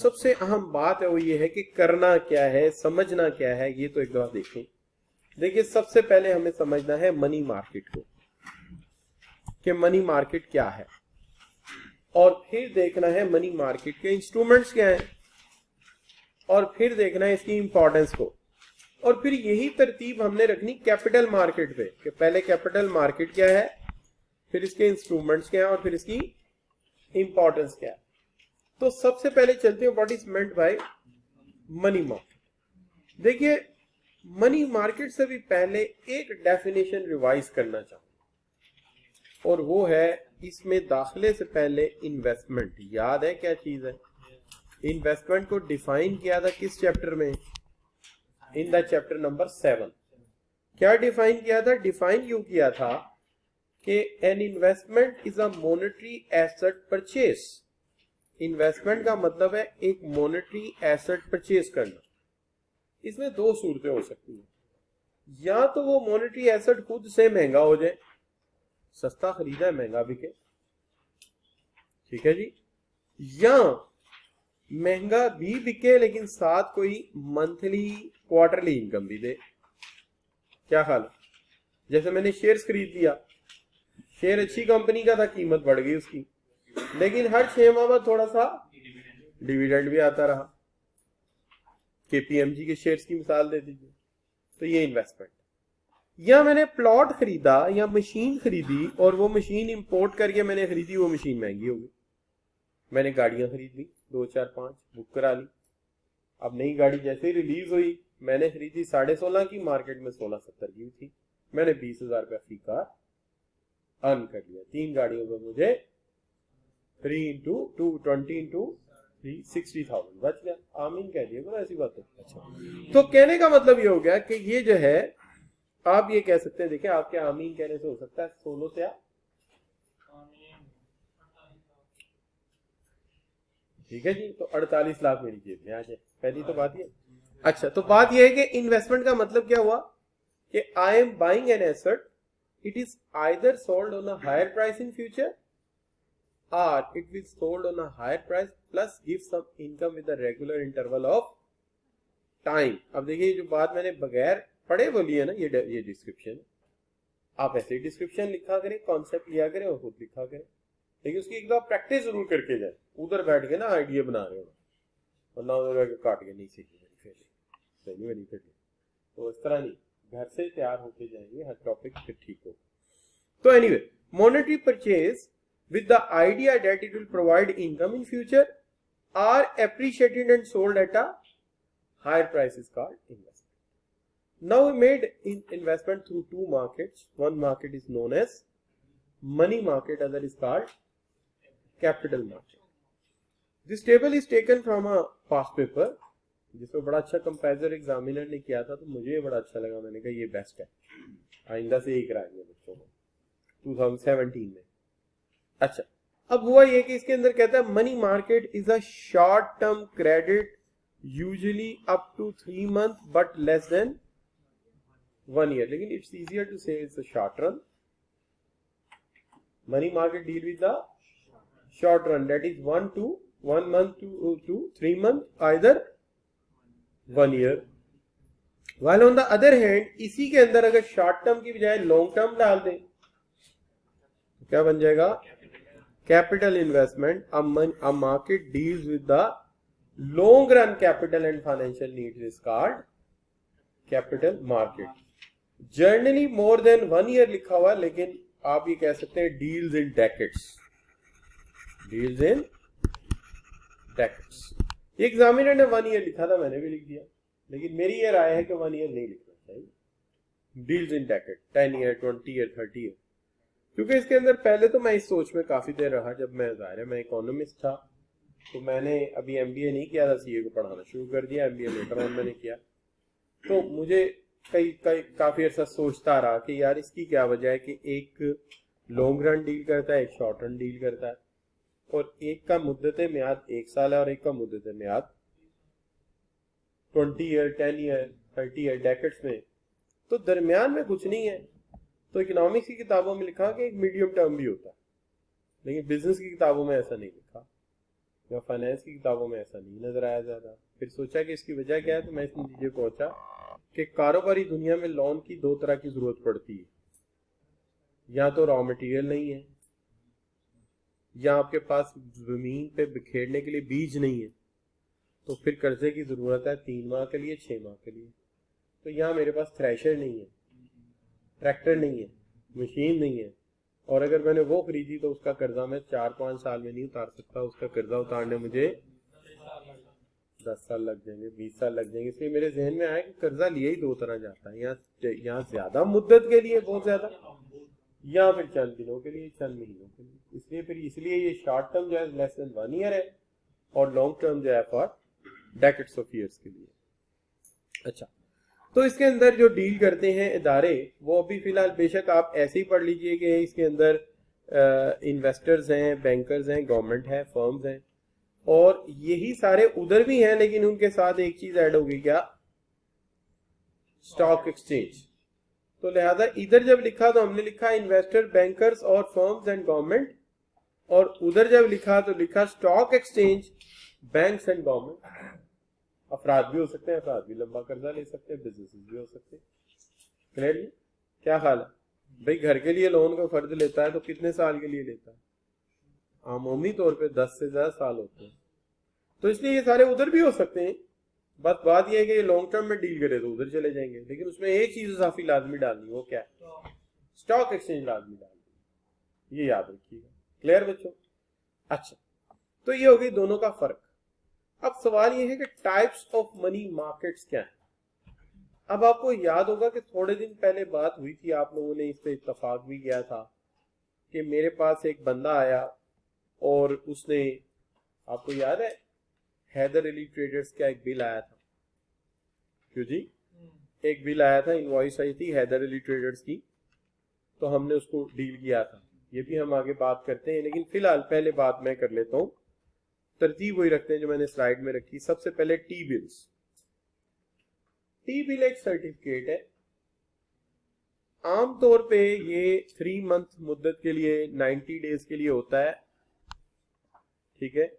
सबसे अहम बात है वो ये है कि करना क्या है, समझना क्या है, ये तो एक दफा देखें। देखिए सबसे पहले हमें समझना है मनी मार्केट को, कि मनी मार्केट क्या है, और फिर देखना है मनी मार्केट के इंस्ट्रूमेंट्स क्या हैं, और फिर देखना है इसकी इंपॉर्टेंस को, और फिर यही तरतीब हमने रखनी कैपिटल मार्केट पे कि पहले कैपिटल मार्केट क्या है, फिर इसके इंस्ट्रूमेंट्स क्या है, और फिर इसकी इंपॉर्टेंस क्या है। तो सबसे पहले चलते हैं what is meant by money market. देखिए मनी मार्केट से भी पहले एक डेफिनेशन रिवाइज करना चाहूँ, और वो है इसमें दाखिले से पहले इन्वेस्टमेंट। याद है क्या चीज है? इन्वेस्टमेंट को डिफाइन किया था किस चैप्टर में? In the chapter number 7। क्या डिफाइन किया था? डिफाइन यूं किया था कि an investment is a monetary asset purchase. Investment का मतलब है एक मॉनेटरी एसेट परचेज करना। इसमें दो सूरतें हो सकती हैं, या तो वो मॉनेटरी एसेट खुद से महंगा हो जाए, सस्ता खरीदा है महंगा बिके, ठीक है जी, या महंगा भी बिके लेकिन साथ कोई मंथली क्वार्टरली इनकम भी दे। क्या ख्याल? जैसे मैंने शेयर्स खरीद लिया, शेयर अच्छी कंपनी का था, कीमत बढ़ गई उसकी, लेकिन हर 6 माह बाद थोड़ा सा डिविडेंड भी आता रहा। केपीएमजी के शेयर्स की मिसाल दे दीजिए, तो ये इन्वेस्टमेंट। या मैंने प्लॉट खरीदा या मशीन खरीदी, और वो मशीन इंपोर्ट करके मैंने खरीदी, वो मशीन महंगी हो गई। मैंने गाड़ियां खरीद ली 2 4 5 बुक करा ली। अब नई गाड़ी जैसे ही रिलीज हुई, मैंने खरीदी 16.5 की, मार्केट में 16.70 की थी, मैंने 20,000 रुपया फी कार अर्न कर लिया। 3 गाड़ियों पर मुझे 3 into 2 20 into 3 60,000 बच गया। आमीन कह दिए बोला, ऐसी बात है। अच्छा, तो कहने का मतलब ये हो गया कि ये जो है, आप ये कह सकते हैं, देखिए आपके आमीन कहने से हो सकता है 16 से आप, ठीक है जी, तो 48 लाख मेरी जेब में आ जाए, पहली तो बात ये। अच्छा, तो बात ये है कि इन्वेस्टमेंट का मतलब क्या हुआ कि I am buying an asset, it is either sold on a higher price in future or it will sold on a higher price plus give some income with a regular interval of time। अब देखिए जो बात मैंने बगैर पढ़े बोली है ना, ये डिस्क्रिप्शन, आप ऐसे ही डिस्क्रिप्शन लिखा करें, कॉन्सेप्ट लिया करें और खुद लिखा करें, लेकिन उसकी एक बार प्रैक्टिस जरूर करके जाए। उधर बैठ के ना आइडिया बना रहे हो, और ना उधर बैठ के काट के नहीं सीखी, तो इस तरह नहीं, घर से तैयार होके जाएंगे, हर टॉपिक फिर ठीक हो। तो anyway, monetary purchase with the idea that it will provide income in future are appreciated and sold at a higher price is called investment. Now we made investment through 2 markets. One market is known as money market, other is called capital market. This table is taken from a past paper जिसमें बड़ा अच्छा comparison examiner ने किया था, तो मुझे बड़ा अच्छा लगा, मैंने कहा ये बेस्ट है, आइंदा से यही कराएंगे बच्चों को 2017 में। अच्छा, अब हुआ ये कि इसके अंदर कहता है money market is a short term credit usually up to 3 months but less than 1 year, लेकिन it's easier to say it's a short run. Money market deal with the short run, that is 1 month to 3 months, either 1 year। while on the other hand इसी के अंदर अगर short term की बजाय long term डाल दें तो क्या बन जाएगा? Capital investment, a market deals with the long run capital and financial needs is called capital market। Generally more than 1 year लिखा हुआ, लेकिन आप ये कह सकते हैं deals in decades, deals in decades। Examiner ने 1 year लिखा था, मैंने भी लिख दिया, लेकिन मेरी ये राय है कि 1 year नहीं लिखना चाहिए, deals in decade, 10 year 20 year 30 year, क्योंकि इसके अंदर पहले तो मैं इस सोच में काफी देर रहा, जब मैं जाहिर है मैं इकोनॉमिस्ट था, तो मैंने अभी एमबीए नहीं किया था, सीए को पढ़ाना शुरू कर दिया, एमबीए लेटर ऑन मैंने किया, तो मुझे काफी अर्सा सोचता रहा कि यार इसकी क्या वजह है कि एक लॉन्ग रन डील करता है, एक शॉर्ट रन डील करता है, और एक का मुद्दत म्याद 1 साल है और एक का मुद्दत म्याद 20 ईयर 10 ईयर 30 ईयर डेकेड्स में, तो दरमियान में कुछ नहीं है। तो इकोनॉमिक्स की किताबों में लिखा कि एक मीडियम टर्म भी होता है, लेकिन बिजनेस की किताबों में ऐसा नहीं लिखा। या फाइनेंस की किताबों में ऐसा नहीं नजर आया ज्यादा। फिर सोचा कि इसकी वजह क्या है, तो मैं इस नतीजे पहुंचा कि कारोबारी दुनिया में लोन की दो तरह की जरूरत पड़ती है, या तो रॉ मटेरियल नहीं है, या आपके पास जमीन पे बिखेरने के लिए बीज नहीं है, तो फिर कर्जे की जरूरत है 3 माह के लिए, 6 माह के लिए। तो यहाँ मेरे पास थ्रेशर नहीं है, ट्रैक्टर नहीं है, मशीन नहीं है, और अगर मैंने वो खरीदी तो उसका कर्जा मैं 4-5 साल में नहीं उतार सकता। उसका कर्जा उतारने मुझे 10 साल लग जाएंगे, 20 साल लग जाएंगे। इसलिए मेरे जहन में आया कि कर्जा लिया ही दो तरह जाता है, यहाँ ज्यादा मुद्दत के लिए बहुत ज्यादा, या फिर चंद दिनों के लिए, चंद महीनों के लिए। इसलिए ये शॉर्ट टर्म जो है लेस देन 1 ईयर है, और लॉन्ग टर्म जो है फॉर डेकेड्स ऑफ ईयर्स के लिए। अच्छा, तो इसके अंदर जो डील करते हैं इदारे, वो अभी फिलहाल बेशक आप ऐसे ही पढ़ लीजिए कि इसके अंदर इन्वेस्टर्स हैं, बैंकर्स हैं, गवर्नमेंट है, फर्म्स हैं, और यही सारे उधर भी हैं, लेकिन उनके साथ एक चीज ऐड होगी, क्या? Stock exchange. तो लिहाजा इधर जब लिखा तो हमने लिखा इन्वेस्टर, बैंकर्स और फर्म्स एंड गवर्नमेंट, और उधर जब लिखा तो लिखा stock exchange, banks and government. अफराद भी हो सकते हैं, अफराद भी लंबा कर्जा ले सकते हैं, बिजनेसेस भी हो सकते हैं। क्लियर? क्या हाल है भाई? घर के लिए लोन का फर्ज लेता है तो कितने साल के लिए लेता है? आमूमी तौर पे 10 से ज्यादा साल होते हैं। तो इसलिए ये सारे उधर भी हो सकते हैं। बस बात यह है कि ये लॉन्ग टर्म में डील करे तो उधर चले जाएंगे, लेकिन उसमें एक चीज इजाफी लाजमी डालनी, वो क्या है? स्टॉक एक्सचेंज लाजमी डालनी, ये याद रखिएगा। क्लियर बच्चों? अच्छा, तो ये हो गई दोनों का फर्क। अब सवाल ये है कि टाइप्स ऑफ मनी मार्केट्स क्या है। अब आपको याद होगा कि थोड़े दिन पहले बात हुई थी, आप लोगों ने इस पे इत्तफाक भी किया था कि मेरे पास एक बंदा आया और उसने, आपको याद है हैदर अली ट्रेडर्स का एक बिल आया था, क्यों जी? एक बिल आया था, इनवॉइस आई थी हैदर अली ट्रेडर्स की, तो हमने उसको डील किया था। ये भी हम आगे बात करते हैं, लेकिन फिलहाल पहले बात मैं कर लेता हूं। तरतीब वही रखते हैं जो मैंने स्लाइड में रखी। सबसे पहले टी बिल्स। टी बिल एक सर्टिफिकेट है, आमतौर पे ये 3 मंथ मुद्दत के लिए, 90 डेज के लिए होता है, ठीक है।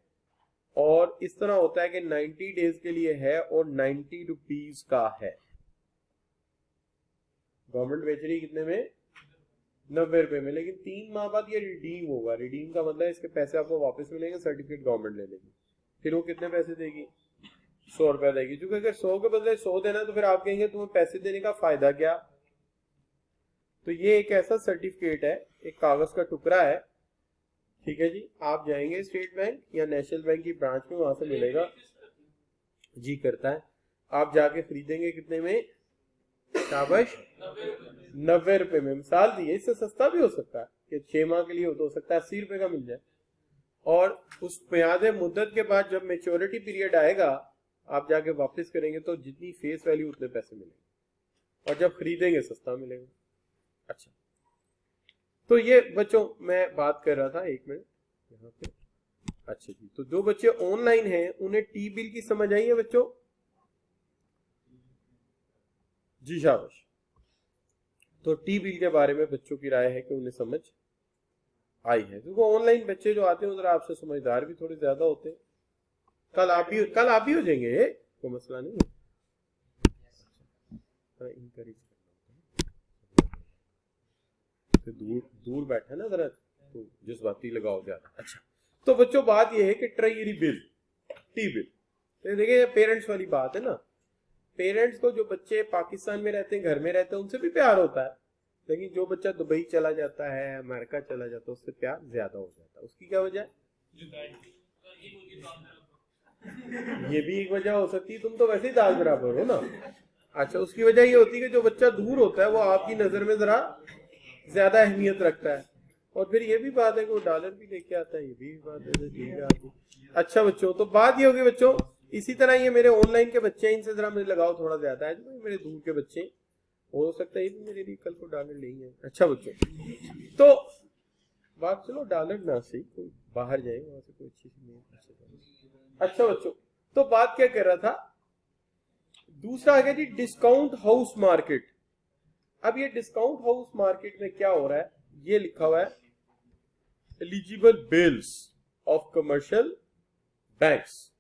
और इस तरह होता है कि 90 डेज के लिए है और 90 रुपीज का है। गवर्नमेंट बेच रही कितने में? 90 रुपए में, लेकिन 3 माह बाद ये रिडीम होगा। रिडीम का मतलब इसके पैसे आपको वापस मिलेंगे, सर्टिफिकेट गवर्नमेंट ले लेगी। फिर वो कितने पैसे देगी? 100 रुपया देगी। क्योंकि अगर 100 के बदले 100 देना तो फिर आप कहेंगे तुम्हें पैसे देने का फायदा क्या? तो ये एक ऐसा सर्टिफिकेट है, एक कागज का टुकड़ा है, ठीक है जी। आप जाएंगे स्टेट बैंक या नेशनल बैंक की ब्रांच में, वहां से मिलेगा, जी करता है। आप जाके खरीदेंगे कितने में? शाबाश, 90 रुपए में। मिसाल दी है, इससे सस्ता भी हो सकता है कि 6 माह के लिए हो सकता है 80 रुपए का मिल जाए। और उस म्याद मुद्दत के बाद जब मेच्योरिटी पीरियड आएगा, आप जाके वापस करेंगे तो जितनी फेस वैल्यू उतने पैसे मिलेंगे, और जब खरीदेंगे सस्ता मिलेगा। अच्छा, तो ये बच्चों मैं बात कर रहा था, 1 मिनट यहाँ पे। अच्छा जी, तो जो बच्चे ऑनलाइन हैं उन्हें टी बिल की समझ आई है बच्चों? जी शाबाश। तो टी बिल के बारे में बच्चों की राय है कि उन्हें समझ आई है, क्योंकि ऑनलाइन बच्चे जो आते हैं उधर आपसे समझदार भी थोड़े ज्यादा होते हैं। कल आप भी हो जाएंगे, कोई मसला नहीं है। इनकरेज तो दूर बैठा ना जरा, तो जज्बाती लगाओ ज्यादा। अच्छा, तो बच्चों बात यह है कि ट्रेजरी बिल, टी बिल, तो देखिए पेरेंट्स वाली बात है ना। पेरेंट्स को जो बच्चे पाकिस्तान में रहते हैं, घर में रहते हैं, उनसे भी प्यार होता है, लेकिन जो बच्चा दुबई चला जाता है, अमेरिका चला जाता है, उससे प्यार ज्यादा हो जाता है। उसकी क्या वजह है? ये भी एक वजह हो सकती है, तुम तो वैसे ही दाल बराबर हो ना। अच्छा, उसकी वजह ये होती है कि जो बच्चा दूर होता है वो आपकी नजर में जरा ज्यादा अहमियत रखता है, और फिर ये भी बात है कि वो डॉलर भी लेके आता है, ये भी बात है, ठीक है आपकी। अच्छा बच्चों, तो बात ये होगी बच्चों, इसी तरह ये मेरे ऑनलाइन के बच्चे हैं, इनसे जरा मुझे लगाव थोड़ा ज्यादा है। जो मेरे दूर के बच्चे, हो सकता है ये भी मेरे लिए कल को डॉलर नहीं है। अच्छा बच्चों, तो बात, चलो डॉलर ना सही, कोई बाहर जाए वहां से कोई अच्छी सी। अच्छा बच्चों, तो बात क्या कर रहा था? दूसरा आ गया जी डिस्काउंट हाउस मार्केट। अब ये डिस्काउंट हाउस मार्केट में क्या हो रहा है? ये लिखा हुआ है eligible bills of commercial banks.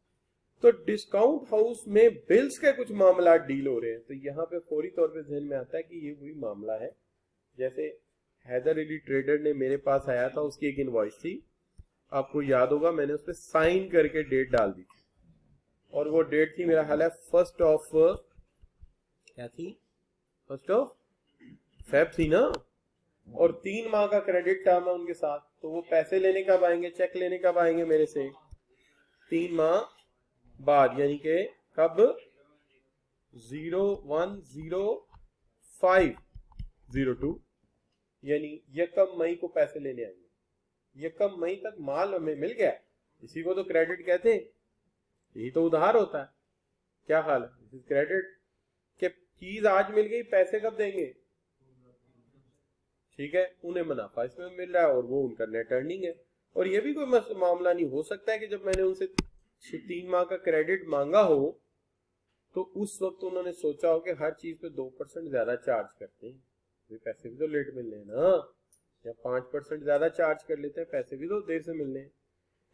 तो डिस्काउंट हाउस में बिल्स के कुछ मामला डील हो रहे हैं, तो यहाँ पे फौरी तौर पे ध्यान में आता है कि ये वही मामला है। जैसे हैदर अली ट्रेडर ने मेरे पास आया था, उसकी एक इनवॉइस थी, आपको याद होगा मैंने उस पर साइन करके डेट डाल दी थी, और वो डेट थी मेरा ख्याल है 1 क्या थी, 1 फेब थी ना, और 3 माह का क्रेडिट टर्म है उनके साथ। तो वो पैसे लेने कब आएंगे, चेक लेने कब आएंगे मेरे से, 3 माह बाद, यानी कि कब, 01/05/02, यानी 1 मई को पैसे लेने आएंगे। 1 मई तक माल हमें मिल गया, इसी को तो क्रेडिट कहते हैं, यही तो उधार होता है। क्या हाल है, क्रेडिट के चीज आज मिल गई, पैसे कब देंगे, ठीक है, उन्हें मुनाफा इसमें मिल रहा है और वो उनका नेट अर्निंग है। और ये भी कोई मामला नहीं हो सकता है कि जब मैंने उनसे 3 माह का क्रेडिट मांगा हो तो उस वक्त उन्होंने सोचा हो कि हर चीज पे 2% ज्यादा चार्ज करते हैं, वे पैसे भी तो लेट मिलने हैं ना, या 5% ज्यादा चार्ज कर लेते हैं, पैसे भी तो देर से मिलने हैं।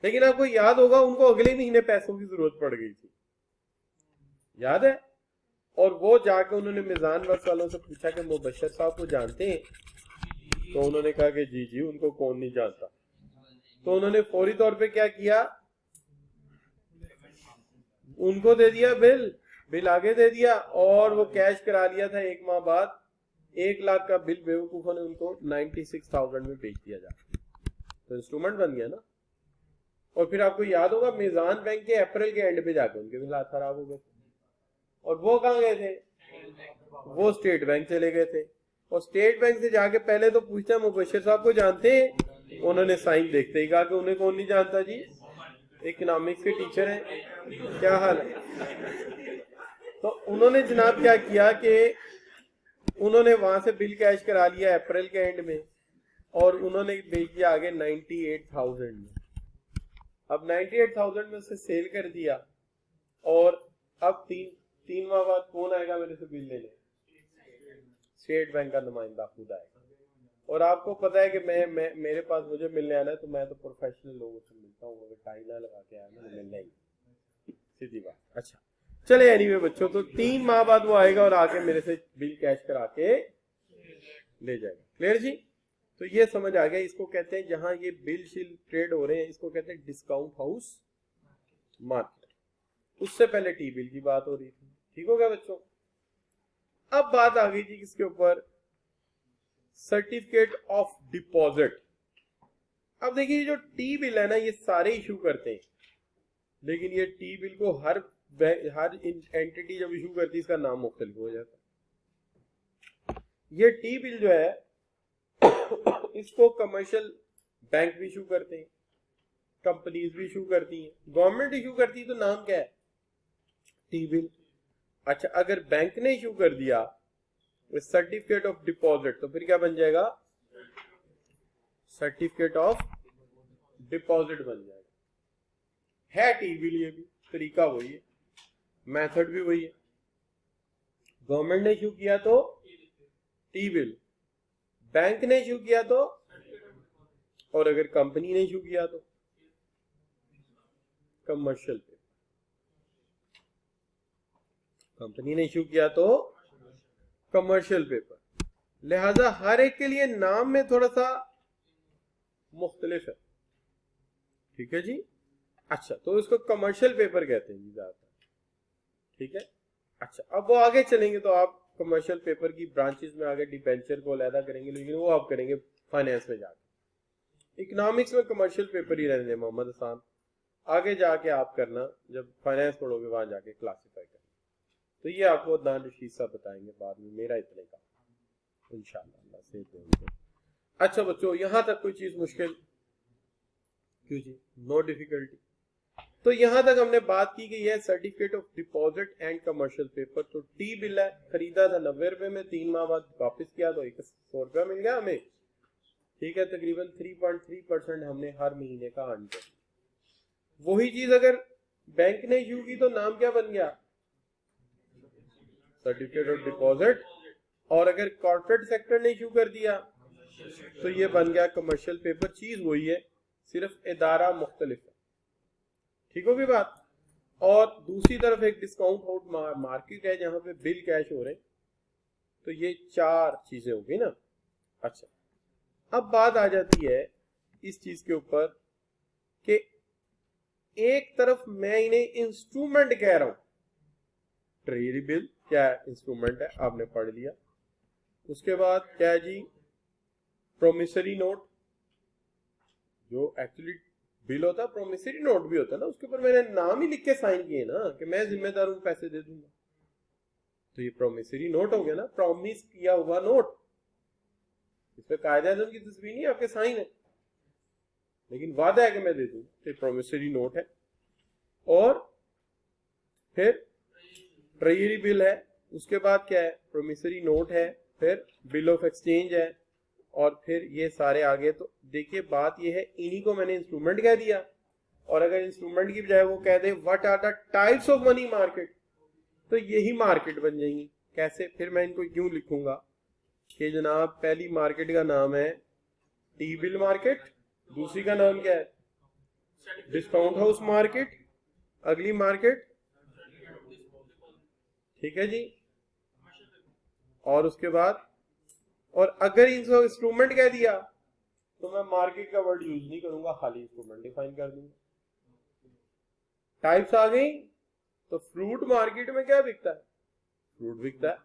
लेकिन आपको याद होगा उनको अगले महीने पैसों की जरूरत पड़ गई थी, याद है, और वो जाके उन्होंने मिजान वर्क्स वालों से पूछा कि मुबशर साहब को जानते हैं, तो उन्होंने कहा कि जी जी उनको कौन नहीं जानता। तो उन्होंने फौरी तौर पे क्या किया, उनको दे दिया बिल आगे दे दिया, और वो कैश करा लिया था 1 माह बाद। 1 लाख का बिल बेवकूफों ने उनको 96,000 में बेच दिया जाता, तो इंस्ट्रूमेंट बन गया ना। और फिर आपको याद होगा मिजान बैंक के अप्रैल के एंड पे जाकर उनके हालात खराब हो गए, और वो कहाँ गए थे, वो स्टेट बैंक चले गए थे, और स्टेट बैंक से जाके पहले तो पूछते हैं मुबशर साहब को जानते हैं, उन्होंने साइन देखते ही कहा कि उन्हें कौन नहीं जानता जी, इकोनॉमिक्स के टीचर हैं, क्या हाल है। तो उन्होंने जनाब क्या किया कि उन्होंने वहां से बिल कैश करा लिया अप्रैल के एंड में, और उन्होंने बेच दिया आगे 98,000 में। अब 98,000 में उसे सेल कर दिया, और अब 3 माह बाद कौन आएगा मेरे से बिल लेने, स्टेट बैंक का नुमाइंदा खुद आएगा। और आपको पता है कि मैं मेरे पास मुझे मिलने आना है तो मैं तो प्रोफेशनल लोगों से मिलता हूँ, अगर टाई ना लगा के आया ना तो मिलना ही, सीधी बात। अच्छा चले एनीवे बच्चों, तो 3 माह बाद वो आएगा और आके मेरे से बिल कैश करा के ले जाएगा। क्लियर जी, तो ये समझ आ गया। इसको कहते हैं, जहां ये बिल शिल ट्रेड हो रहे हैं, इसको कहते हैं डिस्काउंट हाउस मार्केट। उससे पहले टी बिल की बात हो रही थी, ठीक हो गया बच्चों। अब बात आ गई थी किसके ऊपर, सर्टिफिकेट ऑफ डिपॉजिट। अब देखिए जो टी बिल है ना, ये सारे इशू करते हैं, लेकिन ये टी बिल को हर एंटिटी जब इशू करती है इसका नाम मुख्तलिफ हो जाता है। ये टी बिल जो है इसको कमर्शियल बैंक भी इशू करते हैं, कंपनीज भी इशू करती हैं, गवर्नमेंट इशू करती है, तो नाम क्या है, टी बिल। अच्छा अगर बैंक ने इशू कर दिया सर्टिफिकेट ऑफ डिपॉजिट, तो फिर क्या बन जाएगा, सर्टिफिकेट ऑफ डिपॉजिट बन जाएगा। है टी बिल, ये भी तरीका वही है, मेथड भी वही है। गवर्नमेंट ने इशू किया तो टी बिल, बैंक ने इशू किया तो, और अगर कंपनी ने इशू किया तो कमर्शियल पेपर। कंपनी ने इशू किया तो कमर्शियल पेपर। लिहाजा हर एक के लिए नाम में थोड़ा सा मुख्तलिफ है, ठीक है जी। अच्छा तो इसको कमर्शियल पेपर कहते हैं जी ज्यादातर, ठीक है। अच्छा अब वो आगे चलेंगे तो आप कमर्शियल पेपर की ब्रांचेस में आगे डिबेंचर को अलहदा करेंगे, लेकिन वो आप करेंगे फाइनेंस में जाके। इकोनॉमिक्स में कमर्शियल पेपर ही रहने दें मोहम्मद हसन, आगे जाके आप करना जब फाइनेंस पढ़ोगे वहां जाके क्लासिफाई करना। तो ये आपको दान रशीद साहब बताएंगे बाद में, मेरा इतने का इंशाअल्लाह अल्लाह से देंगे। अच्छा बच्चों यहां तक कोई चीज मुश्किल क्यों जी, नो डिफिकल्टी। तो यहां तक हमने बात की कि यह certificate of deposit and commercial paper. तो टी बिल है, खरीदा था 90 रुपए में, 3 माह बाद वापस किया तो 100 रुपया मिल गया हमें, ठीक है। तकरीबन 3.3% हमने हर महीने का अर्न किया। वही चीज अगर बैंक ने इशू की तो नाम क्या बन गया, सर्टिफिकेट ऑफ डिपॉजिट, और अगर कॉर्पोरेट सेक्टर ने इशू कर दिया तो ये बन गया कमर्शियल पेपर। चीज वही है, सिर्फ इदारा मुख्तलिफ है, ठीक होगी बात। और दूसरी तरफ एक डिस्काउंट आउट मार्केट है जहां पे बिल कैश हो रहे हैं, तो ये 4 चीजें होगी ना। अच्छा, अब बात आ जाती है इस चीज के ऊपर कि एक तरफ मैं इन्हें इंस्ट्रूमेंट कह रहा हूं, ट्रेजरी बिल क्या है, इंस्ट्रूमेंट है, आपने पढ़ लिया। उसके बाद क्या है जी, प्रोमिसरी नोट, जो एक्चुअली बिल होता है प्रोमिसरी नोट भी होता है ना, उसके ऊपर मैंने नाम ही लिख के साइन किए ना कि मैं जिम्मेदार हूं, पैसे दे दूंगा, तो ये प्रोमिसरी नोट हो गया ना, प्रॉमिस किया हुआ नोट। इस पे कायदे आज़म की तस्वीर नहीं, आपके साइन है, लेकिन वादा है कि मैं दे दूंगा, तो प्रोमिसरी नोट है। और फिर ट्रेजरी बिल है, उसके बाद क्या है, प्रोमिसरी नोट है, फिर बिल ऑफ एक्सचेंज है, और फिर ये सारे आगे। तो देखिए बात ये है, इन्हीं को मैंने इंस्ट्रूमेंट कह दिया, और अगर इंस्ट्रूमेंट की बजाय वो कह दे what are the types of money market, तो यही मार्केट बन जाएंगी। कैसे, फिर मैं इनको क्यों लिखूंगा कि जनाब पहली मार्केट का नाम है टी बिल मार्केट, दूसरी का नाम क्या है, डिस्काउंट हाउस मार्केट, अगली मार्केट, ठीक है जी, और उसके बाद, और अगर इनको इंस्ट्रूमेंट कह दिया तो मैं मार्केट का वर्ड यूज नहीं करूंगा, खाली इंस्ट्रूमेंट डिफाइन कर दूंगा। टाइप्स आ गई, तो फ्रूट मार्केट में क्या बिकता है, फ्रूट बिकता है।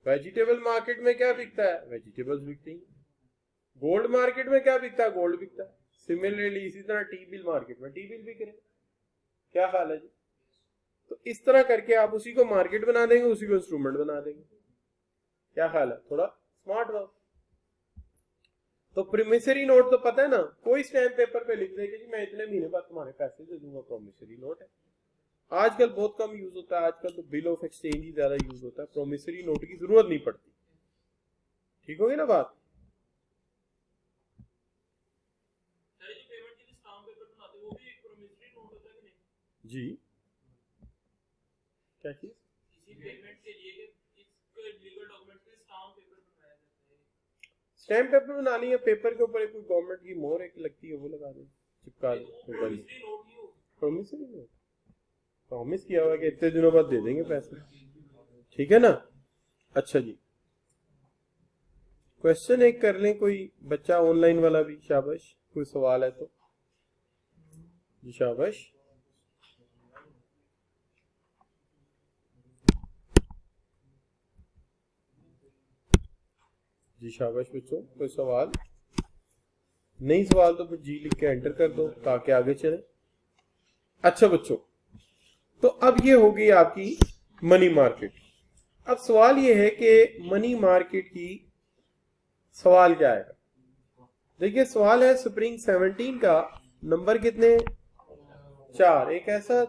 वेजिटेबल मार्केट में क्या बिकता है, वेजिटेबल्स बिकती हैं। गोल्ड मार्केट में क्या बिकता है, गोल्ड बिकता है। सिमिलरली इसी तरह टी बिल मार्केट में टी बिल बिक रहे। क्या ख्याल है जी? तो इस तरह करके आप उसी को मार्केट बना देंगे, उसी को इंस्ट्रूमेंट बना देंगे। क्या ख्याल है? थोड़ा स्मार्ट वर्क। तो प्रोमिसरी नोट तो पता है ना, कोई स्टैम्प पेपर पे लिख देगा जी मैं इतने महीने बाद तुम्हारे पैसे दे दूंगा, प्रोमिसरी नोट है। आजकल बहुत कम यूज होता है, आजकल तो बिल ऑफ एक्सचेंज ही ज्यादा यूज होता है, प्रोमिसरी नोट की जरूरत नहीं पड़ती। ठीक होगी ना बात? जी क्या चीज? स्टैम्प पेपर बनानी है, पेपर के ऊपर कोई गवर्नमेंट की मोहर एक लगती है वो लगा दे, चिपका दे। प्रोमिसरी नोट प्रॉमिस किया हुआ कि इतने दिनों बाद दे देंगे पैसे, ठीक है ना। अच्छा जी, क्वेश्चन एक कर लें, कोई बच्चा ऑनलाइन वाला भी, शाबाश, कोई सवाल है तो जी शाबाश। जी शाबाश बच्चों, कोई सवाल नहीं? सवाल तो फिर जी लिख के एंटर कर दो ताकि आगे चले। अच्छा बच्चों, तो अब ये हो गई आपकी मनी मार्केट। अब सवाल ये है कि मनी मार्केट की सवाल क्या है। देखिए सवाल है स्प्रिंग 17 का, नंबर कितने, 4। एक ऐसा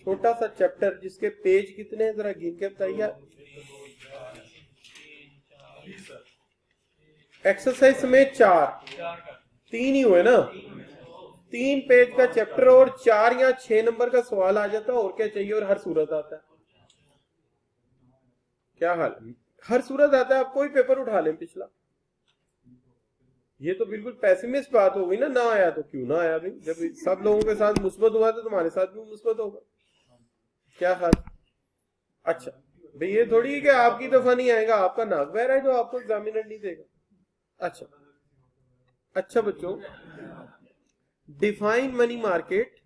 छोटा सा चैप्टर जिसके पेज कितने हैं जरा गिन के बताइए। एक्सरसाइज में 4, 3 ही हुए ना, 3 पेज का चैप्टर और 4 या 6 नंबर का सवाल आ जाता है, और क्या चाहिए, और हर सूरत आता है। क्या हाल, हर सूरत आता है, आप कोई पेपर उठा लें पिछला। ये तो बिल्कुल पैसिमिस्ट बात हो गई ना, ना आया तो क्यों ना आया भाई, जब सब लोगों के साथ मुस्बत हुआ तो तुम्हारे साथ भी मुस्बत होगा। क्या हाल? अच्छा भाई, ये थोड़ी है कि आपकी दफा नहीं आएगा, आपका नाक बह रहा है जो आपको एग्जामिनर नहीं देगा। अच्छा बच्चों, define money market,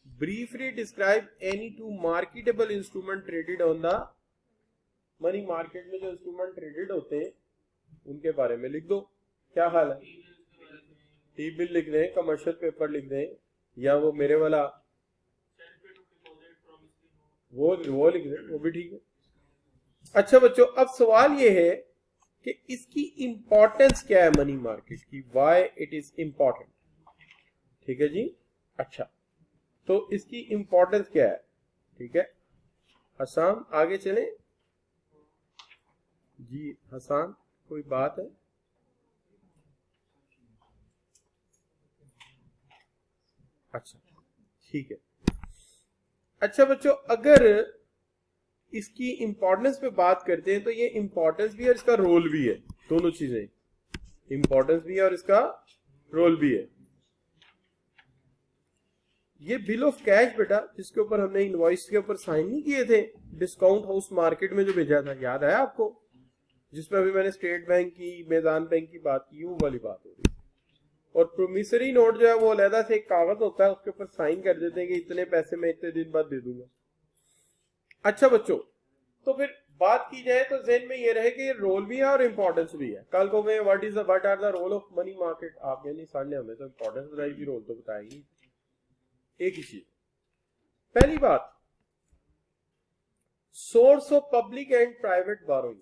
briefly describe any 2 marketable instrument traded on the money market में जो इंस्ट्रूमेंट ट्रेडेड होते हैं उनके बारे में लिख दो। क्या हाल है? टी बिल लिख दें, कमर्शियल पेपर लिख दें, या वो मेरे वाला वो लिख दें, वो भी ठीक है। अच्छा बच्चों, अब सवाल ये है कि इसकी इंपॉर्टेंस क्या है मनी मार्केट की, व्हाई इट इज इंपॉर्टेंट। ठीक है जी। अच्छा, तो इसकी इंपॉर्टेंस क्या है? ठीक है हसान, आगे चलें जी। हसान, कोई बात है? अच्छा ठीक है। अच्छा बच्चों, अगर इसकी इंपॉर्टेंस पे बात करते हैं तो ये इंपॉर्टेंस भी है और इसका रोल भी है, दोनों चीजें, इंपॉर्टेंस भी है और इसका रोल भी है। ये बिल ऑफ कैश बेटा, जिसके ऊपर हमने इनवॉइस के ऊपर साइन नहीं किए थे, डिस्काउंट हाउस मार्केट में जो भेजा था, याद आया आपको? जिसमें अभी मैंने स्टेट बैंक की, मैदान बैंक की बात की, वो वाली बात हो रही है। और प्रोमिसरी नोट जो है वो अलहदा से एक कागज होता है, उसके ऊपर साइन कर देते हैं कि इतने पैसे मैं इतने दिन बाद दे दूंगा। अच्छा बच्चों, तो फिर बात की जाए तो ज़हन में ये रहे कि ये रोल भी है और इम्पोर्टेंस भी है। कल को गए what are the role of money market, आप नहीं सर ने हमें तो इम्पोर्टेंस बताई थी, रोल तो बताएगी। एक ही चीज, पहली बात, source of public and private borrowing.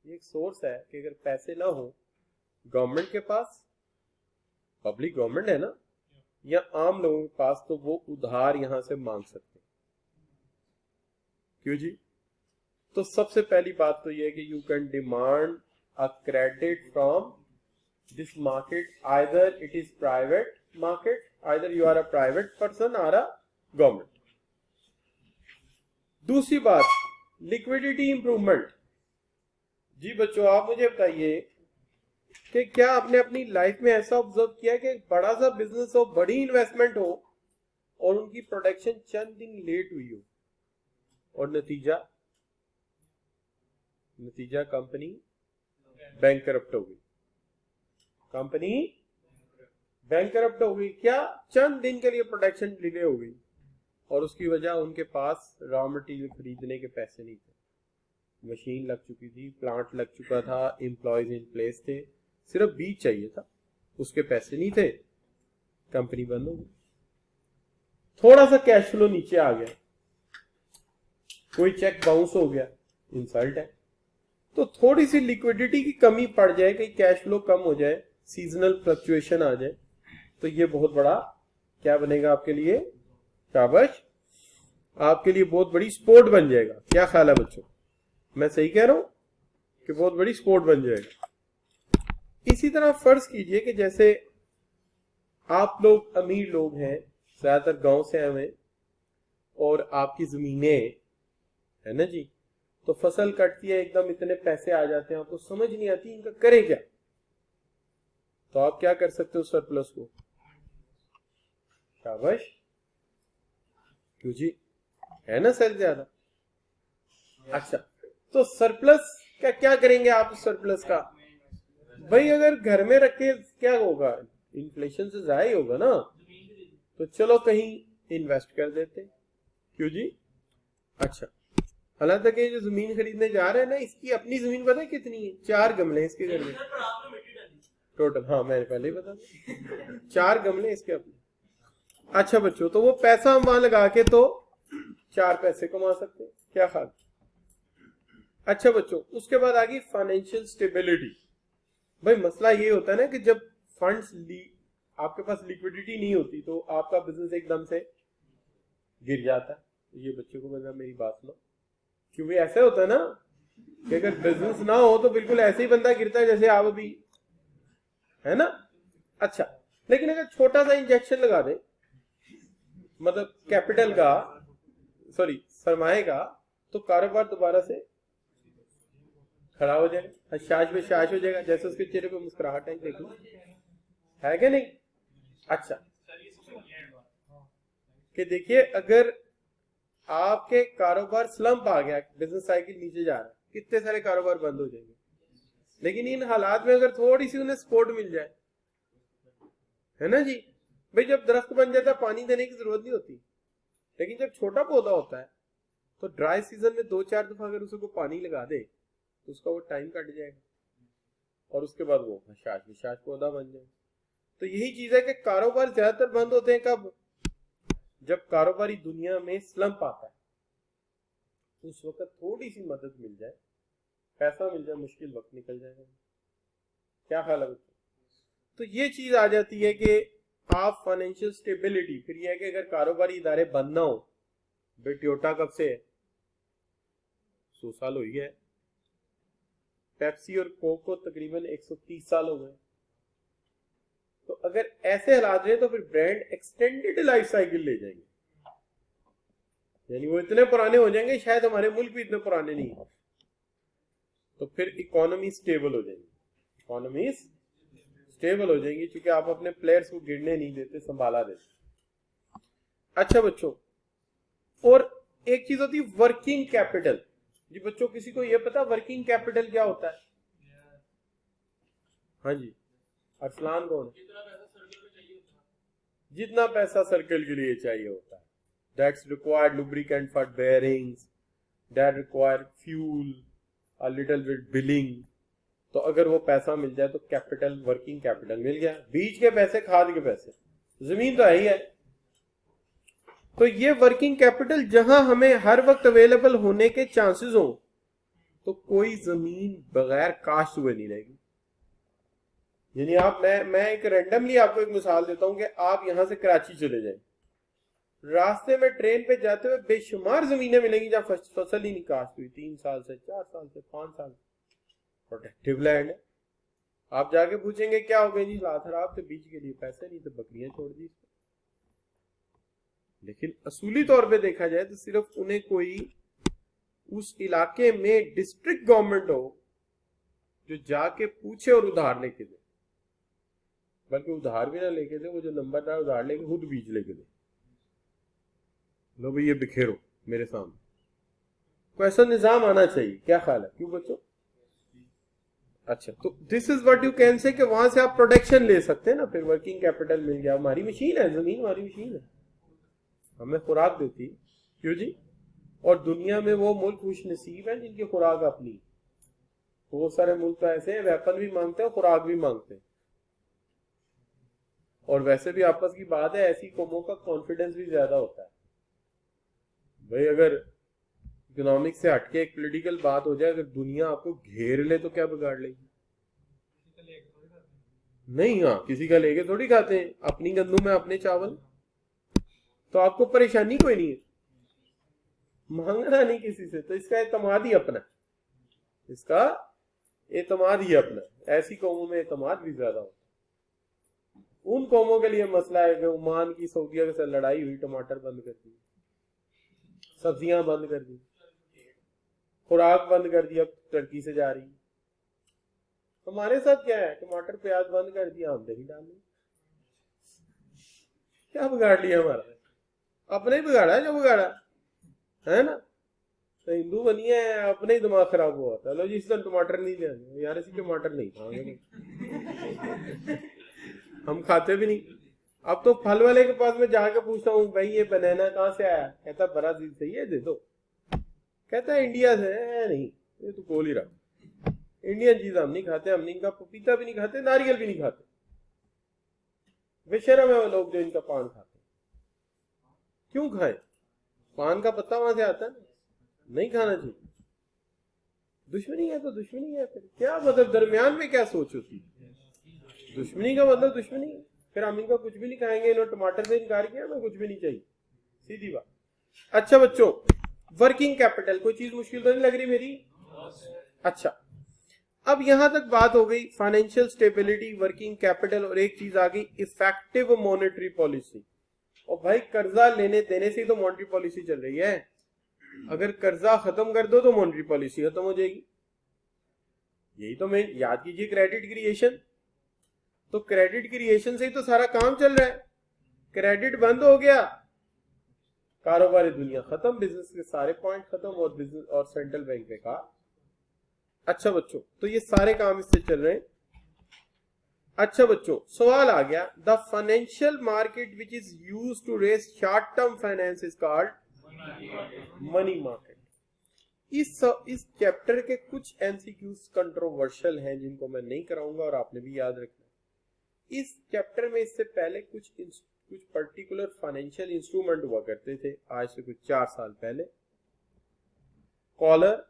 एक सोर्स है कि अगर पैसे ना हो गवर्नमेंट के पास, पब्लिक गवर्नमेंट है ना, या आम लोगों के पास, तो वो उधार यहां से मांग सकते हैं। क्यों जी? तो सबसे पहली बात तो यह है कि you can demand a credit from this market, either it is private market, either you are a private person or a government. दूसरी बात, लिक्विडिटी इंप्रूवमेंट। जी बच्चों, आप मुझे बताइए कि क्या आपने अपनी लाइफ में ऐसा ऑब्जर्व किया कि बड़ा सा बिजनेस हो, बड़ी इन्वेस्टमेंट हो, और उनकी प्रोडक्शन चंद दिन लेट हुई हो, और नतीजा कंपनी बैंकरप्ट हो गई, कंपनी बैंकरप्ट हो गई। क्या? चंद दिन के लिए प्रोडक्शन डिले हो गई, और उसकी वजह उनके पास रॉ मटेरियल खरीदने के पैसे नहीं थे। मशीन लग चुकी थी, प्लांट लग चुका था, एम्प्लॉयज इन प्लेस थे, सिर्फ बीज चाहिए था, उसके पैसे नहीं थे, कंपनी बंद हो गई। थोड़ा सा कैश फ्लो नीचे आ गया, कोई चेक बाउंस हो गया, इंसल्ट है। तो थोड़ी सी लिक्विडिटी की कमी पड़ जाए, कहीं कैश फ्लो कम हो जाए, सीजनल फ्लक्चुएशन आ जाए, तो ये बहुत बड़ा क्या बनेगा आपके लिए? शाबाश, आपके लिए बहुत बड़ी स्पोर्ट बन जाएगा। क्या ख्याल है बच्चों? मैं सही कह रहा हूं कि बहुत बड़ी स्पोर्ट बन जाएगा। इसी तरह फर्ज कीजिए कि जैसे आप लोग अमीर लोग हैं, ज्यादातर गांव से आए हुए, और आपकी जमीनें है ना जी, तो फसल कटती है, एकदम इतने पैसे आ जाते हैं, आपको समझ नहीं आती इनका करें क्या। तो आप क्या कर सकते हो? सरप्लस को, शाबाश, क्यों जी, है ना सेल ज्यादा। अच्छा, तो सरप्लस का क्या करेंगे आप? उस सरप्लस का भाई अगर घर में रखे क्या होगा? इन्फ्लेशन से ज्यादा ही होगा ना, तो चलो कहीं इन्वेस्ट कर देते। क्यों जी? अच्छा, हालांकि ये जो जमीन खरीदने जा रहे हैं ना, इसकी अपनी जमीन पता है कितनी है? 4 गमले इसके घर में टोटल। हाँ, मैंने पहले ही बता, 4 गमले इसके अपने। अच्छा बच्चों, तो वो पैसा हम वहां लगा के तो 4 पैसे कमा सकते हैं। क्या ख्याल? अच्छा बच्चों, उसके बाद आ गई फाइनेंशियल स्टेबिलिटी। भाई मसला ये होता है ना कि जब फंड्स आपके पास लिक्विडिटी नहीं होती तो आपका बिजनेस एकदम से गिर जाता है। ये बच्चों को मतलब मेरी बात सुनो, क्योंकि ऐसे होता है ना कि अगर बिजनेस ना हो तो बिल्कुल ऐसे ही बंदा गिरता है जैसे आप अभी, है ना। अच्छा, लेकिन अगर छोटा सा इंजेक्शन लगा दे, मतलब कैपिटल का, सॉरी सरमाए का, तो कारोबार दोबारा से खड़ा हो जाएगा, शाश पे शाश हो जाएगा, जैसे उसके चेहरे पे मुस्कुराहट है, देख लो, है क्या नहीं। अच्छा, कि देखिए अगर आपके कारोबार स्लंप आ गया, बिजनेस साइकिल नीचे जा रहा है, कितने सारे कारोबार बंद हो जाएंगे। लेकिन इन हालात में अगर थोड़ी सी उन्हें सपोर्ट मिल जाए, है ना जी, भाई जब दरख्त बन जाता है पानी देने की जरूरत नहीं होती, लेकिन जब छोटा पौधा होता है तो ड्राई सीजन में 2-4 दफा अगर उसको पानी लगा दे तो उसका वो टाइम कट जाएगा, और उसके बाद वो शाश पौधा बन जाए। तो यही चीज है कि कारोबार ज्यादातर बंद होते हैं कब? जब कारोबारी दुनिया में स्लंप आता है, उस वक्त थोड़ी सी मदद मिल जाए, पैसा मिल जाए, मुश्किल वक्त निकल जाएगा। क्या ख्याल है बच्चों? तो ये चीज आ जाती है कि आप फाइनेंशियल स्टेबिलिटी, फिर यह है कि अगर कारोबारी इदारे बंद ना हो, टोयोटा कब से है? 100 साल हो गया है। पेप्सी और कोक को तकरीबन 130 साल हो गए। तो अगर ऐसे हालात रहे तो फिर ब्रांड एक्सटेंडेड लाइफ साइकिल ले जाएंगे, यानी वो इतने पुराने हो जाएंगे, शायद हमारे मुल्क भी इतने पुराने नहीं है, तो फिर इकोनॉमी स्टेबल हो जाएगी, इकोनॉमी स्टेबल हो जाएगी, क्योंकि आप अपने प्लेयर्स को गिरने नहीं देते, संभाला देते। अच्छा बच्चों, और एक चीज होती है वर्किंग कैपिटल। जी बच्चों, किसी को ये पता वर्किंग कैपिटल क्या होता है? हाँ जी, अरसलान कौन है? जितना पैसा सर्कल के लिए चाहिए होता है, that's required lubricant for bearings, that require fuel, a little bit billing. तो अगर वो पैसा मिल जाए तो कैपिटल, वर्किंग कैपिटल मिल गया। बीज के पैसे, खाद के पैसे, जमीन तो है ही है। तो ये वर्किंग कैपिटल जहां हमें हर वक्त अवेलेबल होने के चांसेस हो, तो कोई जमीन बगैर काश्त हुए नहीं रहेगी। यानी आप, मैं एक रैंडमली आपको एक मिसाल देता हूं कि आप यहां से कराची चले जाएं, रास्ते में ट्रेन पे जाते हुए बेशुमार जमीनें मिलेंगी जहां फसल ही नहीं काश्त हुई, 3 साल से, 4 साल से, 5 साल से। प्रोटेक्टिव लैंड है। आप जाके पूछेंगे क्या हो गया जी, हालात खराब थे, बीज के लिए पैसे नहीं तो बकरियां छोड़ दी। लेकिन असूली तौर पे देखा जाए तो सिर्फ उन्हें कोई उस इलाके में डिस्ट्रिक्ट गवर्नमेंट हो जो जाके पूछे और उधार लेके दे, बल्कि उधार भी ना लेके दे, वो जो नंबरदार उधार लेके खुद बीज लेके दे, लो भाई ये बिखेरो मेरे सामने। कोई ऐसा निजाम आना चाहिए, क्या ख्याल है? क्यों बच्चों? अच्छा, तो this is what you can say कि वहां से आप प्रोटेक्शन ले सकते हैं ना, फिर वर्किंग कैपिटल मिल गया। हमारी मशीन है, जमीन हमारी मशीन है, हमें खुराक देती है, क्यों जी? और दुनिया में वो मुल्क खुश नसीब है जिनकी खुराक अपनी। बहुत सारे मुल्क तो ऐसे हैं, वेपन भी मांगते हैं और खुराक भी मांगते हैं। और वैसे भी आपस की बात है, ऐसी कौमों का कॉन्फिडेंस भी ज्यादा होता है। भाई अगर इकोनॉमिक्स से हटके एक पॉलिटिकल बात हो जाए, अगर दुनिया आपको घेर ले तो क्या बिगाड़ लेगी? नहीं, हाँ, किसी का लेके थोड़ी खाते हैं, अपनी गंदुम में अपने चावल। तो आपको परेशानी कोई नहीं है, मांगना नहीं किसी से, तो इसका एतमाद ही अपना, इसका एतमाद ही अपना। ऐसी कौमों में एतमाद भी ज्यादा होता है। उन कौमों के लिए मसला है कि ओमान की सऊदिया के साथ लड़ाई हुई, टमाटर बंद कर दी, सब्जियां बंद कर दी, खुराक बंद कर दी, अब टर्की से जा रही। हमारे साथ क्या है, टमाटर प्याज बंद कर दिया, हम दही डाल दी। क्या बिगाड़ लिया हमारा? अपने ही बिगाड़ा है जो बिगाड़ा है ना। तो हिंदू बनिए, अपने ही दिमाग खराब हुआ था, लो जी इस दिन टमाटर नहीं देंगे यार, इसी टमाटर नहीं खाएंगे हम खाते भी नहीं। अब तो फल वाले के पास में जाके पूछता हूँ, भाई ये बनाना कहाँ से आया? कहता ब्राजील से, ये दे दो। कहता है इंडिया से है, नहीं ये तो बोल ही रहा, इंडियन चीज हम नहीं खाते, हम इनका पपीता भी नहीं खाते, नारियल भी नहीं खाते। बेशरम है वो लोग जो इनका पान खाते। क्यों खाए? पान का पत्ता वहां से आता है ना, नहीं खाना चाहिए। दुश्मनी है तो दुश्मनी है, फिर क्या मतलब दरमियान में क्या सोच होती है? दुश्मनी का मतलब दुश्मनी है, फिर हम इनका कुछ भी नहीं खाएंगे, इन्होंने टमाटर से इनकार किया, हमें कुछ भी नहीं चाहिए, सीधी बात। अच्छा बच्चों, वर्किंग कैपिटल, कोई चीज मुश्किल तो नहीं लग रही मेरी? अच्छा, अब यहां तक बात हो गई फाइनेंशियल स्टेबिलिटी, वर्किंग कैपिटल, और एक चीज आ गई इफेक्टिव मॉनेटरी पॉलिसी। और भाई कर्जा लेने देने से ही तो मॉनेटरी पॉलिसी चल रही है। अगर कर्जा खत्म कर दो तो मॉनेटरी पॉलिसी खत्म हो जाएगी। यही तो मैं याद कीजिए, क्रेडिट क्रिएशन। तो क्रेडिट क्रिएशन से ही तो सारा काम चल रहा है। क्रेडिट बंद हो गया, कारोबारी दुनिया खत्म, बिजनेस के सारे पॉइंट खत्म, और बिजनेस और सेंट्रल बैंक ने कहा। अच्छा बच्चों, तो ये सारे काम इससे चल रहे हैं। अच्छा बच्चों, सवाल आ गया, the financial market which is used to raise short term finance is called money market. इस चैप्टर के कुछ एमसीक्यूज कंट्रोवर्शियल हैं जिनको मैं नहीं कराऊंगा और आपने भी याद रखना। इस चैप्टर में इससे पहले कुछ पर्टिकुलर फाइनेंशियल इंस्ट्रूमेंट हुआ करते थे, आज से कुछ 4 साल पहले। Collar,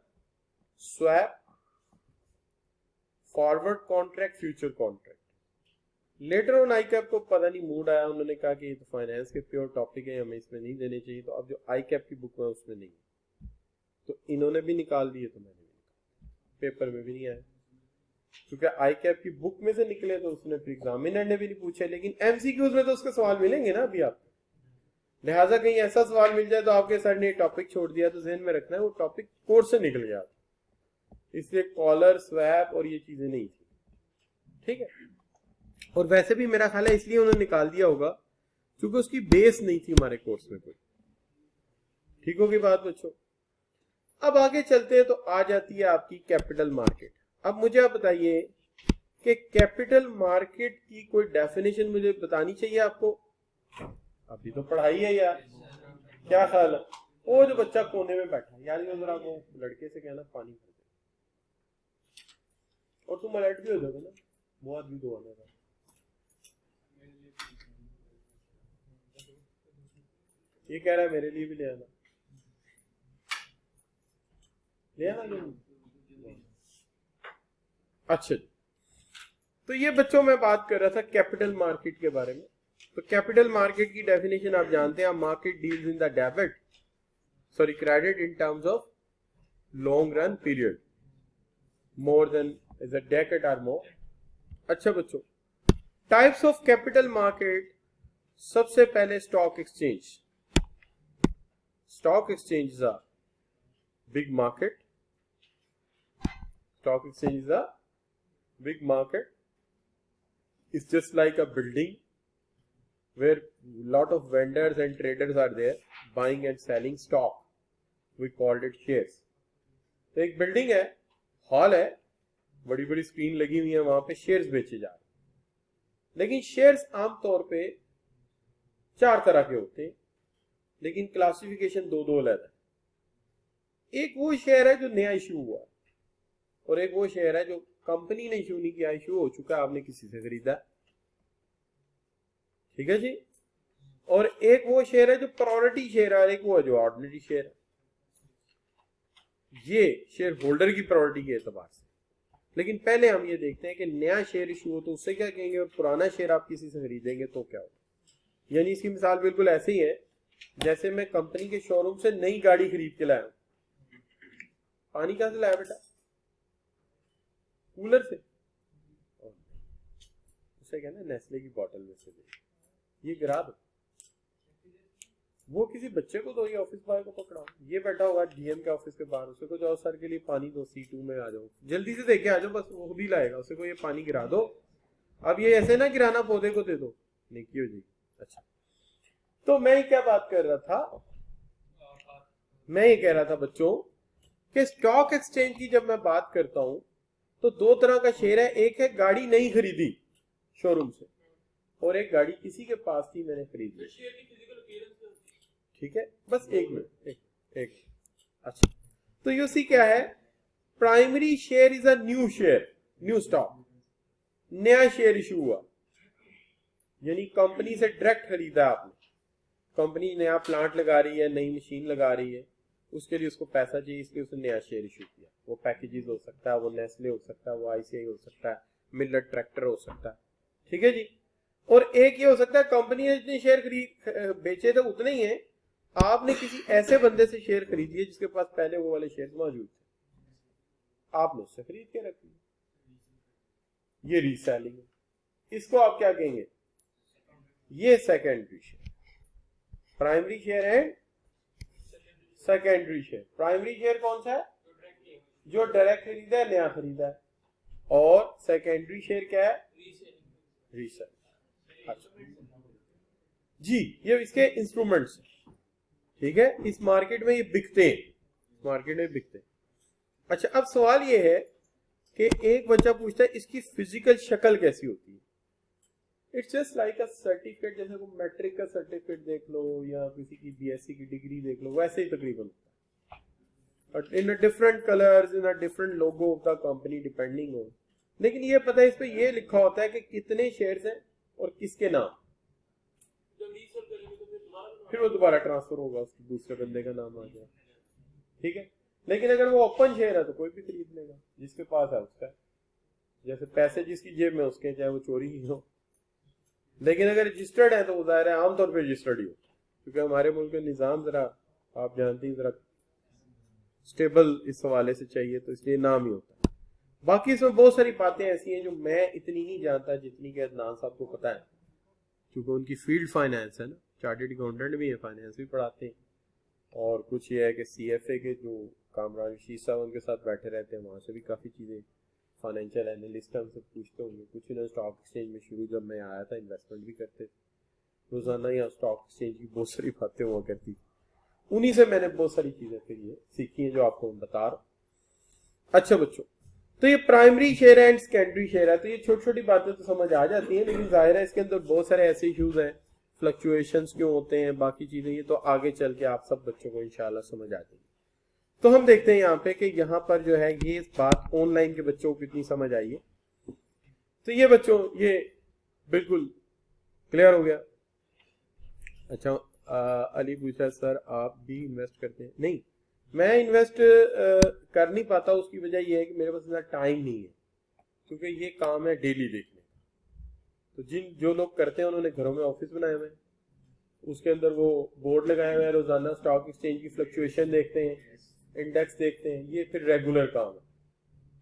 swap, forward contract, future contract. Later on ICAP को पता नहीं मूड आया, उन्होंने कहा कि ये तो फाइनेंस के प्योर टॉपिक है, हमें इसमें नहीं देने चाहिए, तो अब जो आईकैप की बुक में उसमें नहीं, तो इन्होंने भी निकाल दिए, तो मैंने भी निकाल, पेपर में भी नहीं आया, क्योंकि आईकैप की बुक में से निकले तो उसने फिर एग्जामिनर ने भी नहीं पूछे, लेकिन एमसीक्यूज में तो उसके सवाल मिलेंगे ना अभी आपको। लिहाजा कहीं ऐसा सवाल मिल जाए तो आपके सर ने टॉपिक छोड़ दिया तो जहन में रखना है वो टॉपिक कोर्स से निकल गया, इसलिए कॉलर, स्वैप और ये चीजें नहीं थी, ठीक है। और वैसे भी मेरा ख्याल है इसलिए उन्होंने निकाल दिया होगा क्योंकि उसकी बेस नहीं थी हमारे कोर्स में कोई। ठीक होगी बात बच्चों। अब आगे चलते हैं तो आ जाती है आपकी कैपिटल मार्केट। अब मुझे आप बताइए कि कैपिटल मार्केट की कोई डेफिनेशन मुझे बतानी चाहिए आपको। अभी तो पढ़ाई है यार, क्या ख्याल है? वो जो बच्चा कोने में बैठा है यार, ये जरा वो लड़के से कहना पानी भर दे, और तुम अलर्ट भी हो जाओगे ना, वो आदमी दो आने का। ये कह रहा है मेरे लिए भी ले आना, ले आना। अच्छा, तो ये बच्चों मैं बात कर रहा था कैपिटल मार्केट के बारे में। तो कैपिटल मार्केट की डेफिनेशन आप जानते हैं, market deals in the debit sorry credit in terms of long run period more than is a decade और मोर। अच्छा बच्चों, टाइप्स ऑफ कैपिटल मार्केट, सबसे पहले stock exchange. Stock exchange is a big market. Stock exchange is a big market. It's just like a building where lot of vendors and traders are there buying and selling stock. We called it shares. तो एक building है, hall है, बड़ी बड़ी screen लगी हुई है, वहां पे शेयर्स बेचे जा रहे हैं। लेकिन शेयर्स आमतौर पे चार तरह के होते हैं, लेकिन क्लासिफिकेशन दो दो अलग है। एक वो शेयर है जो नया इश्यू हुआ, और एक वो शेयर है जो कंपनी ने इश्यू नहीं किया, इश्यू हो चुका, आपने किसी से खरीदा। ठीक है जी। और एक वो शेयर है जो प्रायोरिटी शेयर है, और एक वो है जो ऑर्डिनरी शेयर है। ये शेयर होल्डर की प्रायोरिटी के एतबार से। लेकिन पहले हम ये देखते हैं कि नया शेयर इश्यू हो तो उससे क्या कहेंगे, और पुराना शेयर आप किसी से खरीदेंगे तो क्या होगा। यानी इसकी मिसाल बिल्कुल ऐसे ही है जैसे मैं कंपनी के शोरूम से नई गाड़ी खरीद के लाया। पानी कहां से लाया बेटा? कूलर से। उसे कहना नेस्ले की बोतल में से दे, ये गिरा दो, वो किसी बच्चे को दो, ये ऑफिस बॉय को पकड़ाओ, ये बैठा हुआ डीएम के ऑफिस के बाहर, उसे को जाओ सर के लिए पानी दो, C2 में आ जाओ, जल्दी से देके आ जाओ, बस वो भी लाएगा, उसे को ये पानी गिरा दो। अब ये ऐसे ना गिराना, पौधे को दे दो, नेकी हो जाएगी। अच्छा, तो मैं क्या बात कर रहा था, मैं ये कह रहा था बच्चों कि स्टॉक एक्सचेंज की जब मैं बात करता हूं तो दो तरह का शेयर है। एक है गाड़ी नहीं खरीदी शोरूम से, और एक गाड़ी किसी के पास थी, मैंने खरीद ली। ठीक है, बस एक मिनट, एक। अच्छा, तो यूसी क्या है, primary shear is a new share, new stock, नया शेयर इशू हुआ, यानी कंपनी से डायरेक्ट खरीदा आपने। कंपनी नया प्लांट लगा रही है, नई मशीन लगा रही है, उसके लिए उसको पैसा चाहिए, इसलिए उसने नया शेयर इशू किया। वो पैकेजेस हो सकता है, वो नेस्ले हो सकता है, वो आईसीआई हो सकता है, मिलर ट्रैक्टर हो सकता है। ठीक है जी। और एक ये हो सकता है कंपनी ने जितने शेयर खरीद बेचे थे उतने ही हैं, आपने किसी ऐसे बंदे से शेयर खरीदिए जिसके पास पहले वो वाले शेयर मौजूद थे, आपने उससे खरीद के रख लिए, ये रीसेलिंग है। इसको आप क्या कहेंगे, ये सेकेंडरी शेयर। प्राइमरी शेयर है सेकेंडरी शेयर। प्राइमरी शेयर कौन सा है, जो डायरेक्ट खरीदा है, नया खरीदा है, और सेकेंडरी शेयर क्या है, रीसेल। अच्छा जी, ये इसके इंस्ट्रूमेंट्स। ठीक है, इस मार्केट में ये बिकते हैं, मार्केट में बिकते हैं। अच्छा, अब सवाल ये है कि एक बच्चा पूछता है इसकी फिजिकल शक्ल कैसी होती है। It's just like a certificate, जैसे को मैट्रिक का सर्टिफिकेट देख लो या किसी की बीएससी की डिग्री देख लो, वैसे ही तकरीबन होता है, but in a different colours, in a different logo of the company depending on. लेकिन ये पता है इस पे ये लिखा होता है कि कितने शेयर्स हैं और किसके नाम, फिर वो दोबारा ट्रांसफर होगा, उसके दूसरे बंदे का नाम आ जाए। ठीक है, लेकिन अगर वो ओपन शेयर है तो कोई भी खरीद लेगा, जिसके पास है उसका। जैसे पैसे जिसकी जेब में उसके, चाहे वो चोरी ही हो। लेकिन अगर रजिस्टर्ड है तो वो जाहिर है आमतौर पर रजिस्टर्ड ही हो, क्योंकि हमारे मुल्क में निज़ाम जरा आप जानते हैं जरा स्टेबल इस हवाले से चाहिए, तो इसलिए नाम ही होता है। बाकी इसमें बहुत सारी बातें ऐसी हैं जो मैं इतनी नहीं जानता जितनी कि अदनान साहब को पता है, क्योंकि उनकी फील्ड फाइनेंस है ना, चार्टर्ड अकाउंटेंट भी है, फाइनेंस भी पढ़ाते हैं। और कुछ ये है कि CFA के जो कामरान रशीद साहब उनके साथ बैठे रहते हैं, वहाँ से भी काफ़ी चीज़ें, फाइनेंशियल एनालिस्ट हमसे पूछते होंगे। कुछ इन्होंने स्टॉक एक्सचेंज में शुरू जब मैं आया था इन्वेस्टमेंट भी करते थे, रोजाना यहाँ स्टॉक एक्सचेंज की बहुत सारी बातें हुआ करती, उन्हीं से मैंने बहुत सारी चीजें फिर ये सीखी हैं जो आपको मैं बता रहा हूँ। अच्छा बच्चों, तो ये प्राइमरी शेयर है एंड सेकेंडरी शेयर है, तो ये छोटी छोटी बातें तो समझ आ जाती हैं, लेकिन जाहिर है इसके अंदर बहुत सारे ऐसे इश्यूज हैं, फ्लक्चुएशंस क्यों होते हैं, बाकी चीजें, ये तो आगे चल के आप सब बच्चों को इंशाल्लाह समझ आ जाएगी। तो हम देखते हैं यहाँ पे कि यहाँ पर जो है ये बात ऑनलाइन के बच्चों को कितनी समझ आई है। तो ये बच्चों ये बिल्कुल क्लियर हो गया। अच्छा अली पूछा सर आप भी इन्वेस्ट करते हैं? नहीं, मैं इन्वेस्ट कर नहीं पाता, उसकी वजह यह है कि मेरे पास इतना टाइम नहीं है, क्योंकि ये काम है डेली देखने का। तो जो लोग करते हैं उन्होंने घरों में ऑफिस बनाए हुए हैं, उसके अंदर वो बोर्ड लगाए हुए हैं, रोजाना स्टॉक एक्सचेंज की फ्लक्चुएशन देखते हैं, इंडेक्स देखते हैं, ये फिर रेगुलर काम है।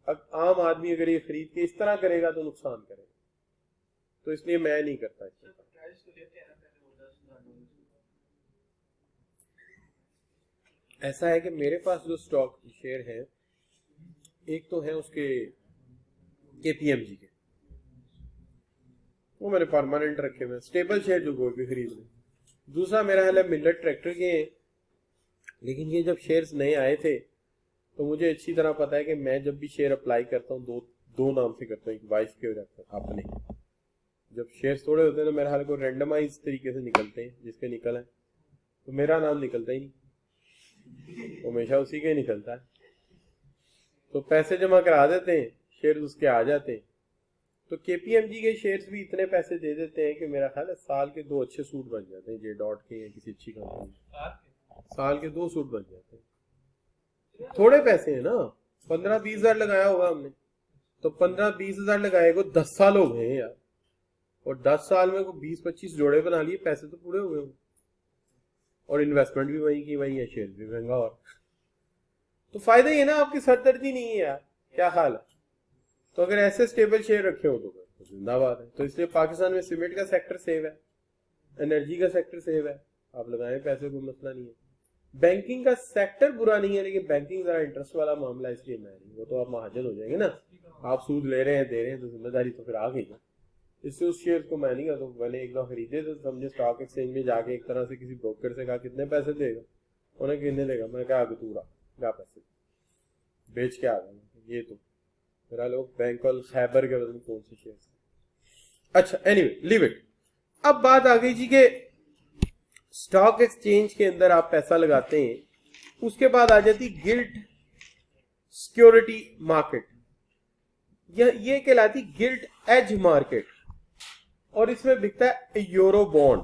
अब आम आदमी अगर ये खरीद के इस तरह करेगा तो नुकसान करेगा, तो इसलिए मैं नहीं करता। ऐसा है कि मेरे पास जो स्टॉक शेयर है, एक तो है उसके KPMG के, वो मैंने परमानेंट रखे हुए, स्टेबल शेयर जो कोई भी खरीद ले। दूसरा मेरा है मिलेट ट्रैक्टर के, लेकिन ये जब शेयर्स नए आए थे तो मुझे अच्छी तरह पता है कि मैं जब भी शेयर अप्लाई करता हूँ दो नाम से करता हूँ, एक वाइफ के और अपने। जब शेयर्स थोड़े होते हैं तो मेरे हाल को रेंडमाइज तरीके से निकलते हैं, जिसके निकल है, तो मेरा नाम निकलता ही नहीं, हमेशा उसी के निकलता है। तो पैसे जमा करा देते हैं, शेयर उसके आ जाते हैं। तो KPMG के शेयर्स भी इतने पैसे दे देते हैं कि मेरा ख्याल है साल के 2 अच्छे सूट बन जाते हैं, जे डॉट के या किसी अच्छी कंपनी, साल के 2 सूट बन जाते हैं। थोड़े पैसे हैं ना, 15-20 हजार लगाया होगा हमने, तो 15-20 हजार लगाए को 10 साल हो गए यार, और 10 साल में को 20-25 जोड़े बना लिए, पैसे तो पूरे हो गए होंगे, और इन्वेस्टमेंट भी वही की वही है, शेयर भी महंगा, और तो फायदा ये ना, आपकी सरदर्दी नहीं है यार, क्या हाल है। तो अगर ऐसे स्टेबल शेयर रखे हो तो जिंदाबाद है। तो इसलिए पाकिस्तान में सीमेंट का सेक्टर सेव है, एनर्जी का सेक्टर सेव है, आप लगाएं पैसे, कोई मसला नहीं है। बैंकिंग का सेक्टर बुरा नहीं है, लेकिन बैंकिंग जरा इंटरेस्ट वाला मामला, इसलिए मैं नहीं, वो तो आप महाजन हो जाएंगे ना, आप सूद ले रहे हैं दे रहे हैं, तो जिम्मेदारी तो फिर आ गई ना। इससे उस शेयर को मैं नहीं करता। तो मैंने एक बार खरीदे तो समझे स्टॉक एक्सचेंज में जाके एक तरह से किसी ब्रोकर से कहा कितने पैसे देगा, उन्हें कितने देगा, मैं कहा आगे तू रहा पैसे बेच के आ गया। ये तो मेरा लोग बैंक और खैबर के बदले कौन से शेयर। अच्छा एनीवे लीव इट। अब बात आ गई जी के स्टॉक एक्सचेंज के अंदर आप पैसा लगाते हैं, उसके बाद आ जाती गिल्ट सिक्योरिटी मार्केट, ये कहलाती गिल्ट एज मार्केट, और इसमें बिकता है यूरो बॉन्ड।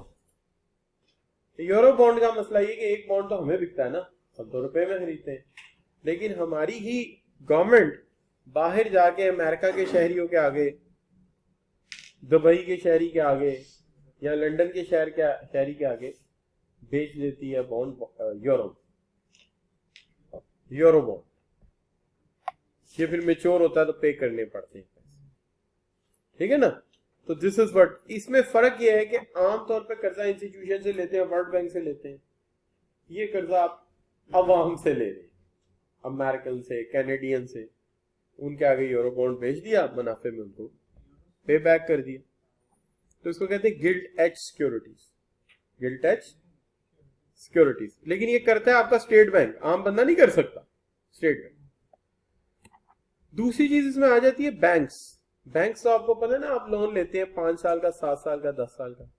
यूरो बॉन्ड का मसला ये कि एक बॉन्ड तो हमें बिकता है ना, हम तो रुपए में खरीदते हैं, लेकिन हमारी ही गवर्नमेंट बाहर जाके अमेरिका के शहरियों के आगे, दुबई के शहरी के आगे, या लंदन के शहरी के आगे बेच देती है बॉन्ड, यूरो बॉन्ड। ये फिर मेच्योर होता है तो पे करने पड़ते हैं पैसे, ठीक है ना। तो दिस इज व्हाट, इसमें फर्क यह है कि आमतौर पे कर्जा इंस्टीट्यूशन से लेते हैं, वर्ल्ड बैंक से लेते हैं, ये कर्जा आप अवाम से ले रहे हैं, अमेरिकन से, कैनेडियन से, उनके आगे यूरो बॉन्ड बेच दिया, मुनाफे में उनको पे बैक कर दिया। तो इसको कहते हैं gilt edge securities, gilt edge securities. लेकिन ये करता है आपका स्टेट बैंक, आम बंदा नहीं कर सकता, स्टेट बैंक। दूसरी चीज इसमें आ जाती है बैंक्स। बैंक्स तो आपको पता है ना, आप लोन लेते हैं 5 साल का, 7 साल का, 10 साल का,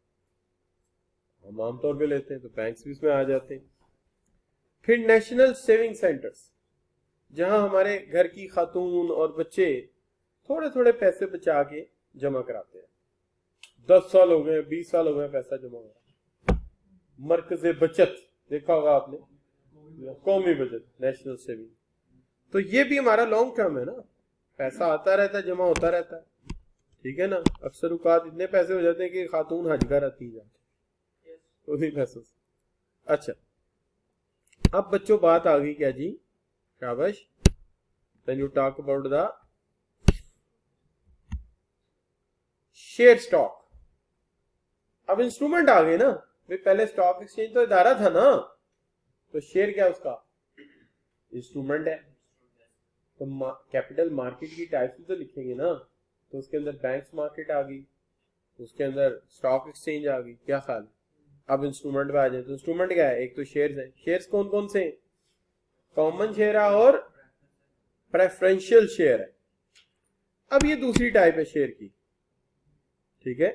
हम आमतौर पे लेते हैं, तो बैंक्स भी इसमें आ जाते हैं। फिर नेशनल सेविंग सेंटर्स, जहां हमारे घर की खातून और बच्चे थोड़े थोड़े पैसे बचा के जमा कराते हैं, 10 साल हो गए, 20 साल हो गए, पैसा जमा हो रहा। मरकज़े बचत देखा होगा आपने, कौमी बचत, नेशनल सेविंग, तो ये भी हमारा लॉन्ग टर्म है ना, पैसा आता रहता है, जमा होता रहता है, ठीक है ना। अक्सर औकात इतने पैसे हो जाते हैं कि खातून हज कर आती जाती उन्हीं पैसों से। अच्छा अब बच्चों बात आ गई क्या जी, शाबाश, then you talk about the share stock. अब इंस्ट्रूमेंट आ गए ना, पहले स्टॉक एक्सचेंज तो इदारा था ना, तो शेयर क्या उसका इंस्ट्रूमेंट है। तो कैपिटल मार्केट की टाइप से तो लिखेंगे ना, तो उसके अंदर बैंक्स मार्केट आ गई, उसके अंदर स्टॉक एक्सचेंज आ गई, क्या ख्याल, अब इंस्ट्रूमेंट पे आ जाए तो इंस्ट्रूमेंट क्या है, एक तो शेयर्स है, शेयर्स कौन कौन से हैं, कॉमन शेयर है और प्रेफरेंशियल शेयर है। अब ये दूसरी टाइप है शेयर की, ठीक है।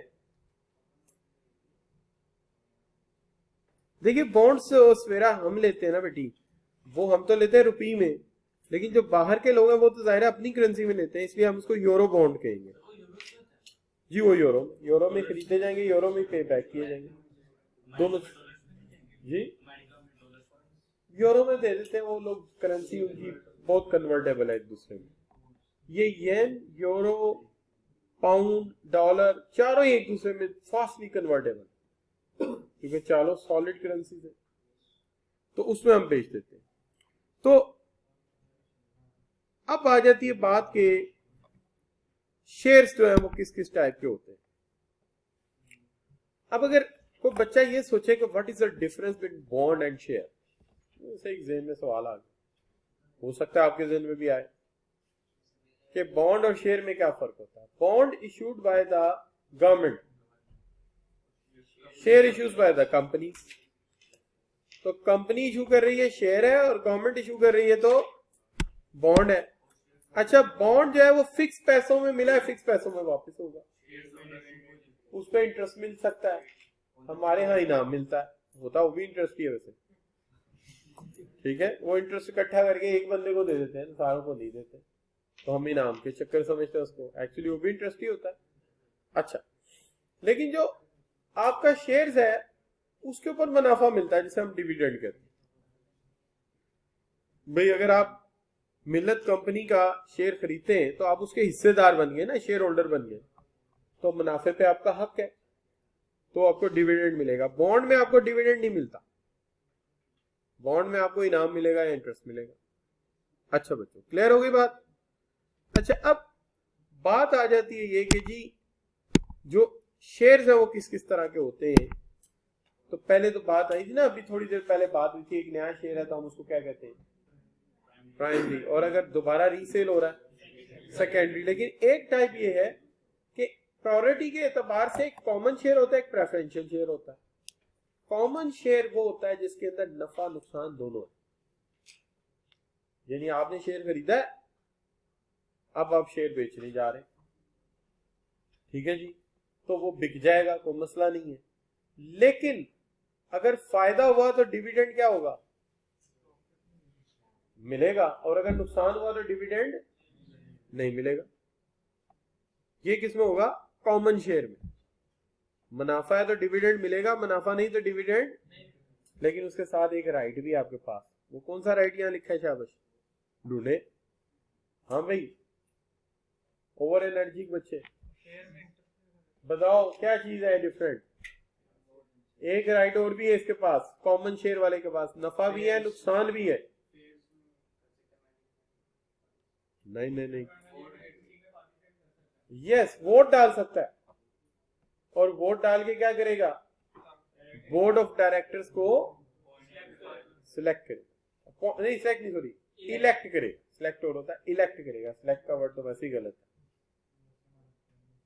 देखिए बॉन्ड्स सवेरा हम लेते हैं ना बेटी, वो हम तो लेते हैं रुपये में, लेकिन जो बाहर के लोग हैं वो तो जाहिर है अपनी करेंसी में लेते हैं, इसलिए हम उसको यूरो बॉन्ड कहेंगे। जी वो यूरो में खरीदे जाएंगे, यूरो में पे बैक किए जाएंगे दोनों। जी यूरो में दे देते हैं वो लोग, करेंसी उनकी बहुत कन्वर्टेबल है एक दूसरे में। ये येन, यूरो, पाउंड, डॉलर चारों ही एक दूसरे में फास्टली कन्वर्टेबल, क्योंकि चारों सॉलिड करेंसी है, तो उसमें हम बेच देते हैं। तो अब आ जाती है बात के शेयर्स जो है वो किस किस टाइप के होते हैं। अब अगर कोई बच्चा ये सोचे कि what is the difference between bond and share, सही ज़हन में सवाल आ गया, हो सकता है आपके ज़हन में भी आए कि बॉन्ड और शेयर में क्या फर्क होता है। Bond issued by the government, share issues by the company. तो कंपनी इशू कर रही है शेयर है, और गवर्नमेंट इशू कर रही है तो बॉन्ड है। अच्छा बॉन्ड जो है वो फिक्स पैसों में मिला है, फिक्स पैसों में वापस होगा, उस पर इंटरेस्ट मिल सकता है, हमारे यहाँ इनाम मिलता है, होता वो भी इंटरेस्ट ही है वैसे, ठीक है। वो इंटरेस्ट इकट्ठा करके एक बंदे को दे देते हैं, सारों को नहीं देते, तो हम इनाम के चक्कर समझते हैं उसको, एक्चुअली वो भी इंटरेस्ट ही होता है। अच्छा लेकिन जो आपका शेयर्स है उसके ऊपर मुनाफा मिलता है, जिसे हम डिविडेंड कहते हैं। भाई अगर आप मिल्लत कंपनी का शेयर खरीदते हैं तो आप उसके हिस्सेदार बन गए ना, शेयर होल्डर बन गए, तो मुनाफे पे आपका हक है, तो आपको डिविडेंड मिलेगा। बॉन्ड में आपको डिविडेंड नहीं मिलता, बॉन्ड में आपको इनाम मिलेगा या इंटरेस्ट मिलेगा। अच्छा बच्चों क्लियर हो गई बात। अच्छा अब बात आ जाती है ये कि जी जो शेयर्स है वो किस किस तरह के होते हैं। तो पहले तो बात आई थी ना, अभी थोड़ी देर पहले बात हुई थी, एक नया शेयर है तो हम उसको क्या कहते हैं, प्राइमरी, और अगर दोबारा रीसेल हो रहा है सेकेंडरी। लेकिन एक टाइप ये है कि प्रायोरिटी के एतबार से एक कॉमन शेयर होता है, एक प्रेफरेंशियल शेयर होता है। कॉमन शेयर वो होता है जिसके अंदर नफा नुकसान दोनों है, यानी आपने शेयर खरीदा है, अब आप शेयर बेचने जा रहे हैं, ठीक है जी, तो वो बिक जाएगा, कोई मसला नहीं है। लेकिन अगर फायदा हुआ तो डिविडेंड क्या होगा, मिलेगा, और अगर नुकसान हुआ तो डिविडेंड नहीं मिलेगा। ये किसमें होगा, कॉमन शेयर में। मुनाफा है तो डिविडेंड मिलेगा, मुनाफा नहीं तो डिविडेंड, लेकिन उसके साथ एक राइट भी है आपके पास। वो कौन सा राइट यहां लिखा है, शाबाश ढूंढे। हाँ भाई ओवर एनर्जी बच्चे बताओ क्या चीज है डिफरेंट। एक राइट और भी है इसके पास, कॉमन शेयर वाले के पास नफा भी है नुकसान भी है। नहीं नहीं नहीं, यस वोट डाल सकता है, और वोट डाल के क्या करेगा, बोर्ड ऑफ डायरेक्टर्स को सिलेक्ट करेगा, नहीं सिलेक्ट नहीं सॉरी इलेक्ट करेगा, सिलेक्ट और होता है इलेक्ट करेगा, सिलेक्ट का वर्ड तो वैसे ही गलत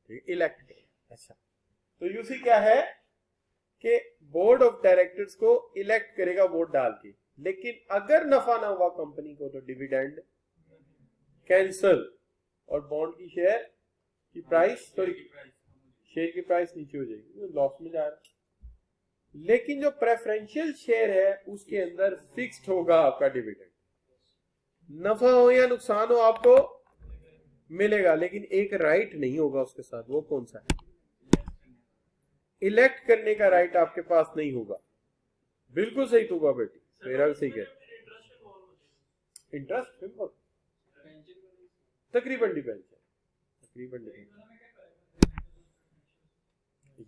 है, इलेक्ट करेगा। अच्छा तो यूसी क्या है कि बोर्ड ऑफ डायरेक्टर्स को इलेक्ट करेगा वोट डाल के, लेकिन अगर नफा ना हुआ कंपनी को तो डिविडेंड कैंसल, और बॉन्ड की शेयर की प्राइस सॉरी शेयर की प्राइस नीचे हो जाएगी, लॉस में जा रहा है। लेकिन जो प्रेफरेंशियल शेयर है उसके अंदर फिक्स्ड होगा आपका डिविडेंड, नफा हो या नुकसान हो आपको मिलेगा, लेकिन एक राइट नहीं होगा उसके साथ। वो कौन सा है, इलेक्ट करने का राइट आपके पास नहीं होगा। बिल्कुल सही होगा बेटी, मेरा भी सही है। इंटरेस्ट सिंपल तकरीबन डिपेंड है, तकरीबन डिपेंड,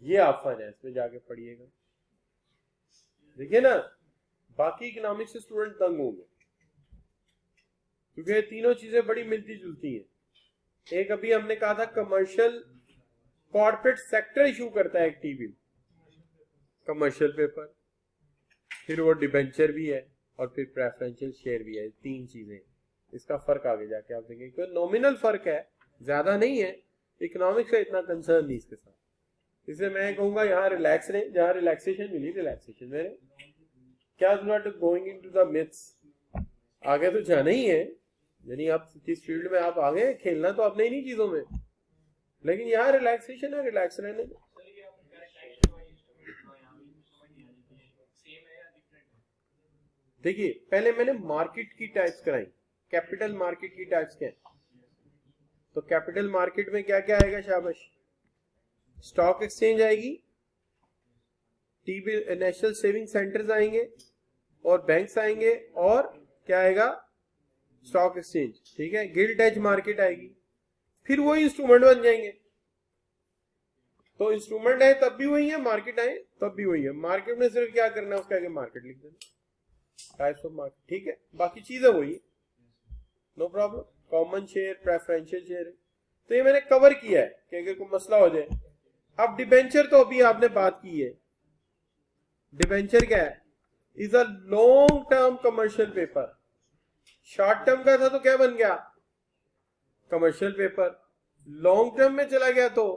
ये आप फाइनेंस में जाके पढ़िएगा। देखिए ना बाकी इकोनॉमिक्स से स्टूडेंट तंग होंगे, क्योंकि तीनों चीजें बड़ी मिलती जुलती हैं। एक अभी हमने कहा था कमर्शियल कॉर्पोरेट सेक्टर इशू करता है एक टीवी कमर्शियल पेपर, फिर वो डिबेंचर भी है, और फिर प्रेफरेंशियल शेयर भी है। तीन चीजें, इसका फर्क आगे जाके आप देखेंगे, नॉमिनल फर्क है, ज्यादा नहीं है, इकोनॉमिक्स का इतना कंसर्न नहीं इसके साथ, इसे मैं कहूंगा यहाँ रिलैक्स रहे, जहाँ रिलैक्सेशन मिली रिलैक्सेशन में रहे। क्या not going into the myths, आगे तो जाना ही है, यानी आप जिस फील्ड में आप आगे खेलना तो आपने इन्हीं चीजों में, लेकिन यहाँ रिलैक्सेशन है, रिलैक्स रहने में। देखिए पहले मैंने मार्केट की टाइप्स कराई, कैपिटल मार्केट की टाइप्स क्या है, तो कैपिटल मार्केट में क्या क्या आएगा शाबाश, स्टॉक एक्सचेंज आएगी, टीबी नेशनल सेविंग सेंटर्स आएंगे और बैंक्स आएंगे, और क्या आएगा, स्टॉक एक्सचेंज, ठीक है, गिल्ट एज मार्केट आएगी, फिर वो इंस्ट्रूमेंट बन जाएंगे। तो इंस्ट्रूमेंट है तब भी वही है, मार्केट आए तब भी वही है, मार्केट में सिर्फ क्या करना है उसके आगे मार्केट लिख देना, टाइप्स ऑफ मार्केट, ठीक है, बाकी चीजें वही है, no problem. Common share, preferential share, तो ये मैंने कवर किया है कि अगर कोई मसला हो जाए। अब डिबेंचर तो अभी आपने बात की है, डिबेंचर क्या है, is a long term commercial paper, short term का था तो क्या बन गया, कमर्शियल पेपर, लॉन्ग टर्म में चला गया तो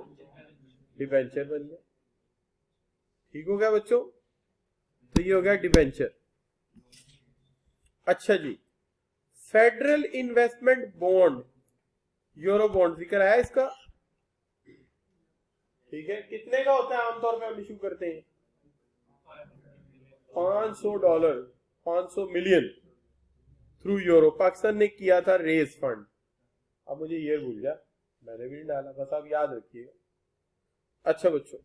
डिबेंचर बन गया। ठीक हो गया बच्चों, तो ये हो गया डिबेंचर। अच्छा जी, federal investment bond, euro bond जिक्र आया इसका, ठीक है, कितने का होता है आमतौर पे हम इशू करते हैं, $500, 500 मिलियन थ्रू यूरो। पाकिस्तान ने किया था रेज फंड, अब मुझे ये भूल गया, मैंने भी नहीं डाला, बस आप याद रखिएगा। अच्छा बच्चों,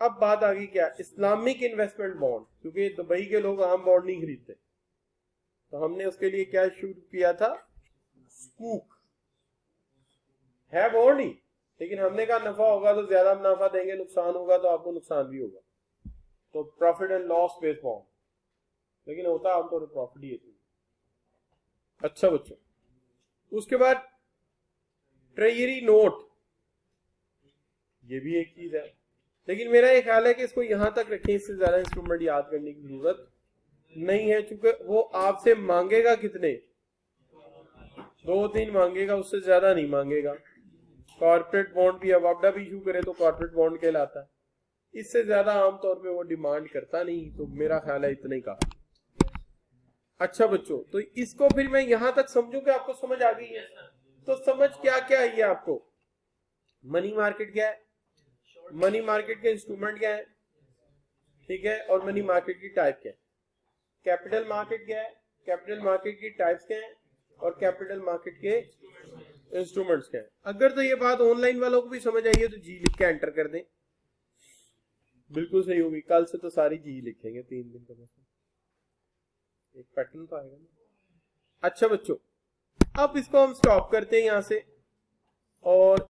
अब बात आ गई क्या, इस्लामिक इन्वेस्टमेंट बॉन्ड, क्योंकि दुबई के लोग आम बॉन्ड नहीं खरीदते, तो हमने उसके लिए क्या शुरू किया था, स्कूक, है बॉन्ड ही, लेकिन हमने कहा नफा होगा तो ज्यादा मुनाफा देंगे, नुकसान होगा तो आपको नुकसान भी होगा, तो profit and loss based bond, लेकिन होता आमतौर पर प्रॉफिट ही है। अच्छा बच्चों, उसके बाद ट्रेजरी नोट, ये भी एक चीज है, लेकिन मेरा ये ख्याल है कि इसको यहां तक रखें, इससे ज्यादा इंस्ट्रूमेंट याद करने की जरूरत नहीं है, क्योंकि वो आपसे मांगेगा कितने, 2-3 मांगेगा, उससे ज्यादा नहीं मांगेगा। कॉर्पोरेट बॉन्ड भी, अब वापडा भी इशू करे तो कॉर्पोरेट बॉन्ड कहलाता है, इससे ज्यादा आमतौर पे वो डिमांड करता नहीं, तो मेरा ख्याल है इतना ही काफी। अच्छा बच्चों, तो इसको फिर मैं यहां तक समझूं कि आपको समझ आ गई है, तो समझ क्या क्या है आपको, मनी मार्केट क्या है, मनी मार्केट के इंस्ट्रूमेंट क्या है, ठीक है, और मनी मार्केट की टाइप क्या है, कैपिटल मार्केट क्या है, कैपिटल मार्केट की टाइप्स क्या है, और कैपिटल मार्केट के इंस्ट्रूमेंट्स क्या है। अगर तो ये बात ऑनलाइन वालों को भी समझ आई है तो जी लिख के एंटर कर दें, बिल्कुल सही होगी, कल से तो सारी जी लिखेंगे 3 दिन का, एक पैटर्न तो आएगा ना। अच्छा बच्चों, अब इसको हम स्टॉप करते हैं यहां से, और